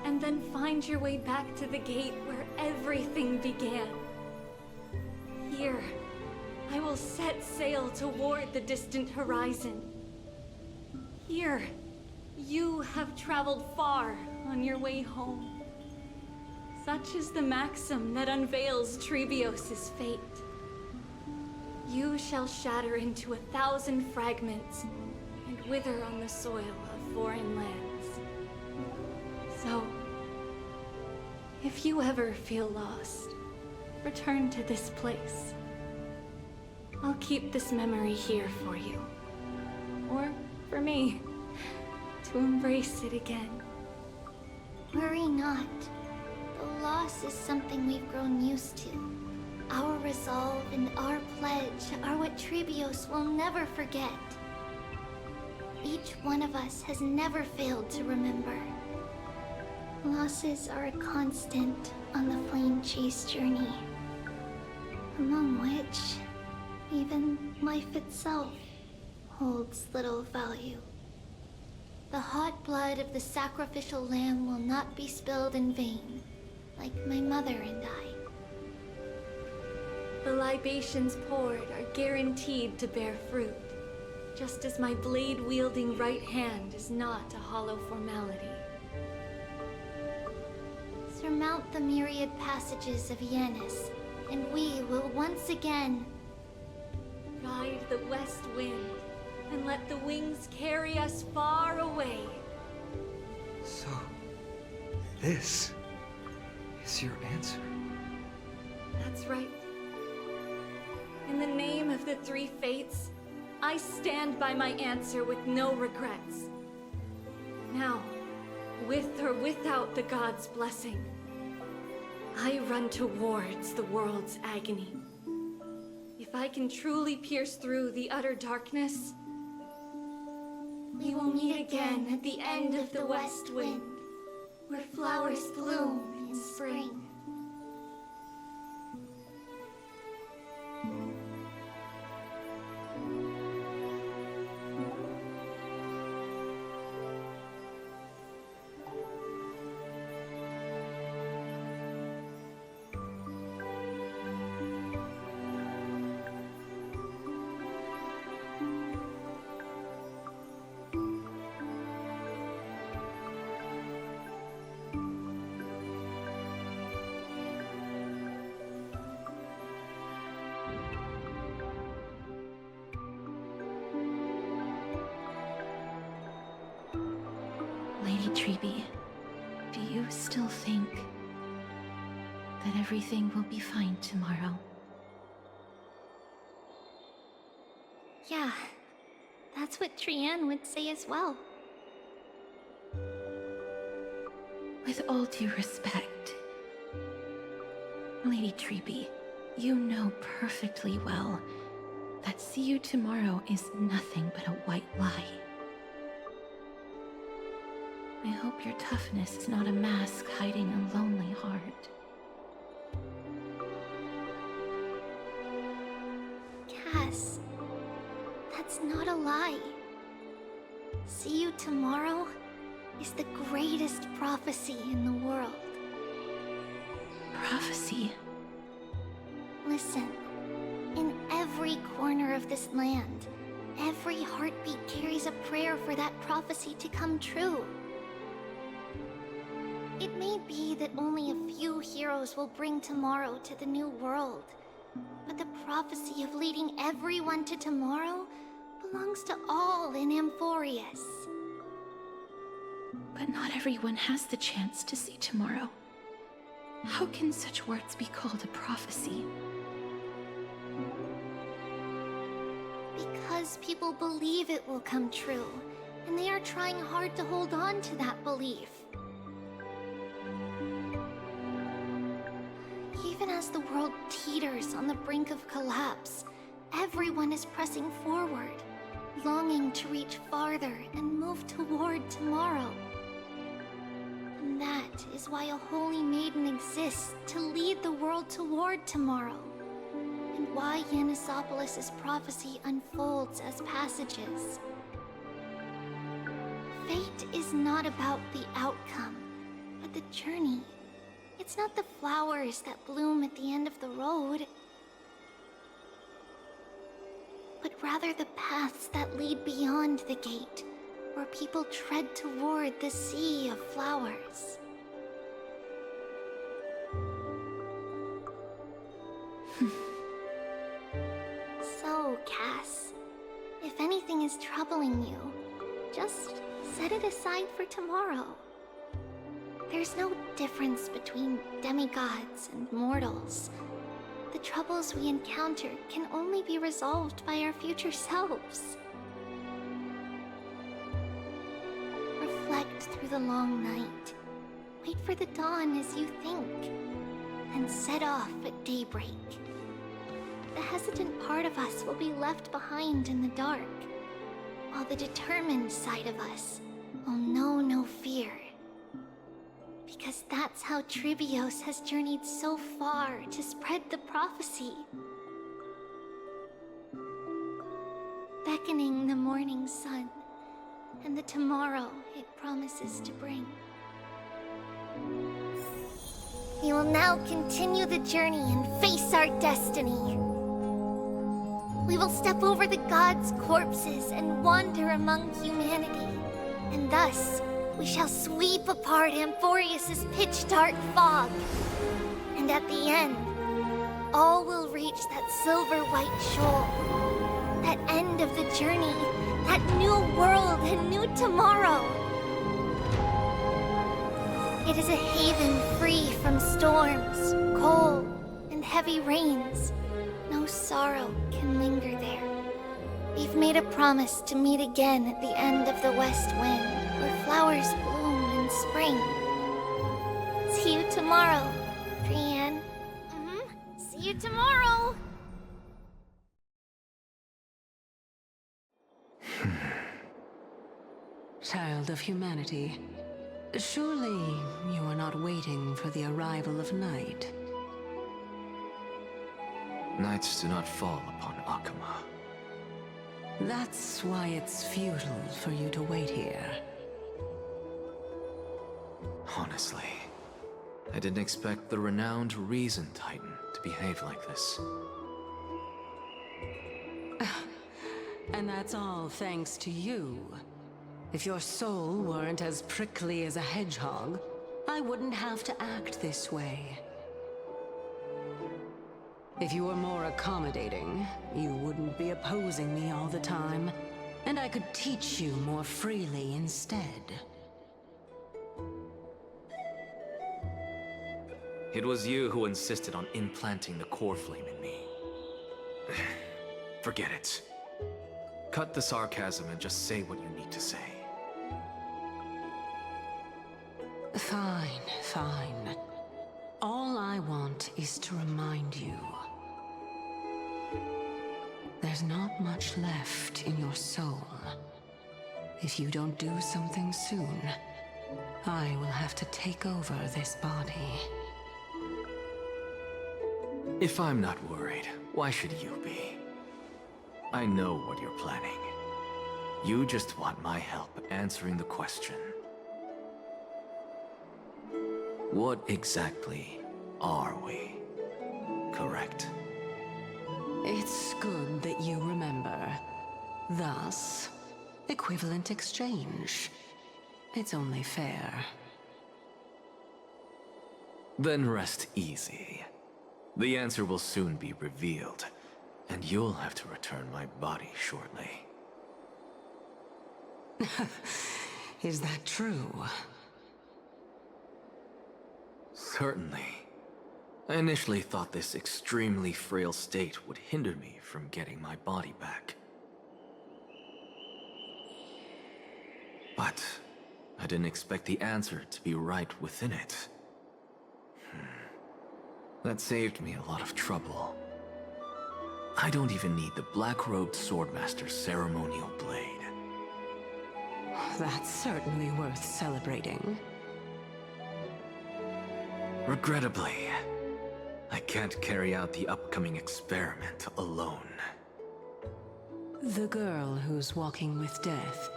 And then find your way back to the gate where everything began. Here, I will set sail toward the distant horizon. Here, you have traveled far on your way home. Such is the maxim that unveils Treebios' fate. You shall shatter into 1,000 fragments and wither on the soil of foreign lands. So, if you ever feel lost, return to this place. I'll keep this memory here for you. Or for me, to embrace it again. Worry not. The loss is something we've grown used to. Our resolve and our pledge are what Trebios will never forget. Each one of us has never failed to remember. Losses are a constant on the flame chase journey, among which even life itself holds little value. The hot blood of the sacrificial lamb will not be spilled in vain, like my mother and I. The libations poured are guaranteed to bear fruit, just as my blade-wielding right hand is not a hollow formality. Surmount the myriad passages of Yanis, and we will once again ride the west wind, and let the wings carry us far away. So, this is your answer? That's right. In the name of the three fates, I stand by my answer with no regrets. Now, with or without the god's blessing, I run towards the world's agony. If I can truly pierce through the utter darkness, we will meet again at the end of the west wind, where flowers bloom in spring. Lady Treeby, do you still think that everything will be fine tomorrow? Yeah, that's what Trianne would say as well. With all due respect, Lady Treeby, you know perfectly well that see you tomorrow is nothing but a white lie. I hope your toughness is not a mask hiding a lonely heart. Cass, that's not a lie. See you tomorrow is the greatest prophecy in the world. Prophecy? Listen, in every corner of this land, every heartbeat carries a prayer for that prophecy to come true. It may be that only a few heroes will bring tomorrow to the new world, but the prophecy of leading everyone to tomorrow belongs to all in Amphoreus. But not everyone has the chance to see tomorrow. How can such words be called a prophecy? Because people believe it will come true, and they are trying hard to hold on to that belief. Even as the world teeters on the brink of collapse, everyone is pressing forward, longing to reach farther and move toward tomorrow. And that is why a holy maiden exists to lead the world toward tomorrow, and why Yanisopolis' prophecy unfolds as passages. Fate is not about the outcome, but the journey. It's not the flowers that bloom at the end of the road, but rather the paths that lead beyond the gate, where people tread toward the sea of flowers. So, Cass, if anything is troubling you, just set it aside for tomorrow. There's no difference between demigods and mortals. The troubles we encounter can only be resolved by our future selves. Reflect through the long night. Wait for the dawn as you think, and set off at daybreak. The hesitant part of us will be left behind in the dark, while the determined side of us will know no fear. Because that's how Trivios has journeyed so far to spread the prophecy. Beckoning the morning sun, and the tomorrow it promises to bring. We will now continue the journey and face our destiny. We will step over the gods' corpses and wander among humanity, and thus we shall sweep apart Amphoreus' pitch-dark fog. And at the end, all will reach that silver-white shoal. That end of the journey, that new world and new tomorrow. It is a haven free from storms, cold, and heavy rains. No sorrow can linger there. We've made a promise to meet again at the end of the west wind, where flowers bloom in spring. See you tomorrow, Brienne. See you tomorrow! Child of humanity, surely you are not waiting for the arrival of night. Nights do not fall upon Akama. That's why it's futile for you to wait here. Honestly, I didn't expect the renowned Reason Titan to behave like this. And that's all thanks to you. If your soul weren't as prickly as a hedgehog, I wouldn't have to act this way. If you were more accommodating, you wouldn't be opposing me all the time, and I could teach you more freely instead. It was you who insisted on implanting the core flame in me. Forget it. Cut the sarcasm and just say what you need to say. Fine, fine. All I want is to remind you. There's not much left in your soul. If you don't do something soon, I will have to take over this body. If I'm not worried, why should you be? I know what you're planning. You just want my help answering the question. What exactly are we? Correct? It's good that you remember. Thus, equivalent exchange. It's only fair. Then rest easy. The answer will soon be revealed, and you'll have to return my body shortly. Is that true? Certainly. I initially thought this extremely frail state would hinder me from getting my body back. But I didn't expect the answer to be right within it. That saved me a lot of trouble. I don't even need the black-robed swordmaster's ceremonial blade. That's certainly worth celebrating. Regrettably, I can't carry out the upcoming experiment alone. The girl who's walking with death,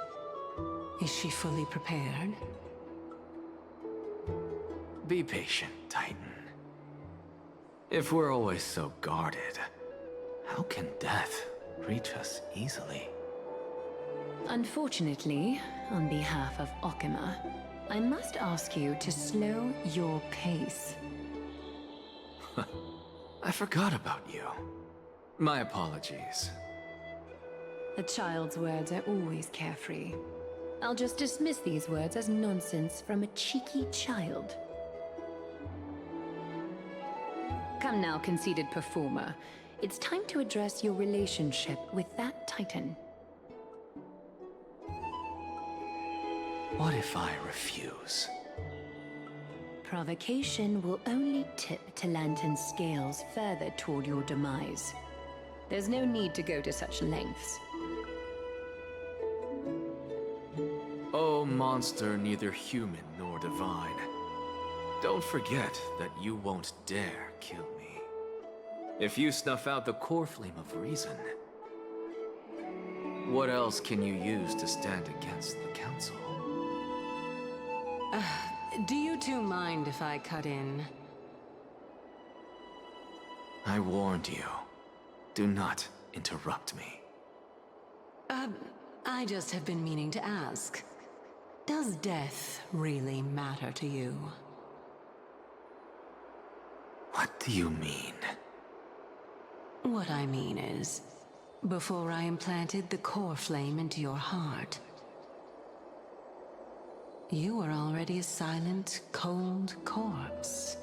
is she fully prepared? Be patient, Titan. If we're always so guarded, how can death reach us easily? Unfortunately, on behalf of Okima, I must ask you to slow your pace. I forgot about you. My apologies. A child's words are always carefree. I'll just dismiss these words as nonsense from a cheeky child. Come now, conceited performer. It's time to address your relationship with that Titan. What if I refuse? provocation will only tip Talantan's scales further toward your demise. There's no need to go to such lengths. Oh, monster neither human nor divine. Don't forget that you won't dare kill me. If you snuff out the core flame of reason, what else can you use to stand against the Council? Do you two mind if I cut in? I warned you. Do not interrupt me. I just have been meaning to ask. Does death really matter to you? What do you mean? What I mean is, before I implanted the core flame into your heart, you were already a silent, cold corpse.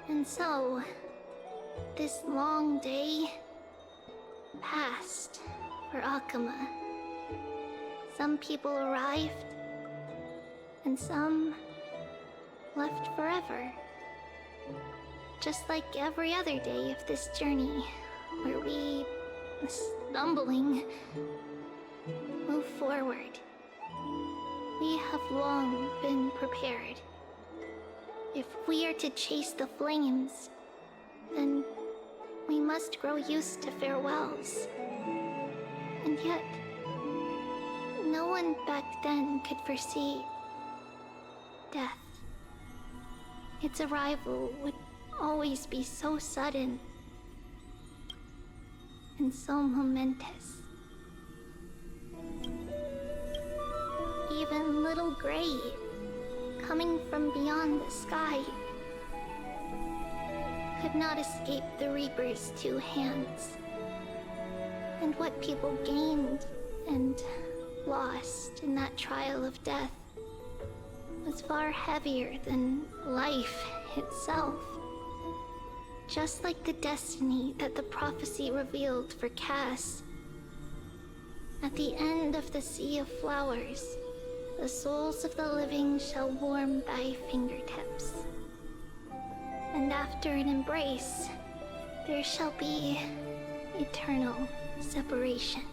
And so, this long day passed for Akama. Some people arrived, and some left forever. Just like every other day of this journey, where we, stumbling, move forward. We have long been prepared. If we are to chase the flames, then we must grow used to farewells. And yet, no one back then could foresee death. Its arrival would always be so sudden and so momentous. Even little Gray, coming from beyond the sky, could not escape the Reaper's two hands. And what people gained and lost in that trial of death was far heavier than life itself. Just like the destiny that the prophecy revealed for Cass. At the end of the Sea of Flowers, the souls of the living shall warm thy fingertips. And after an embrace, there shall be eternal separation.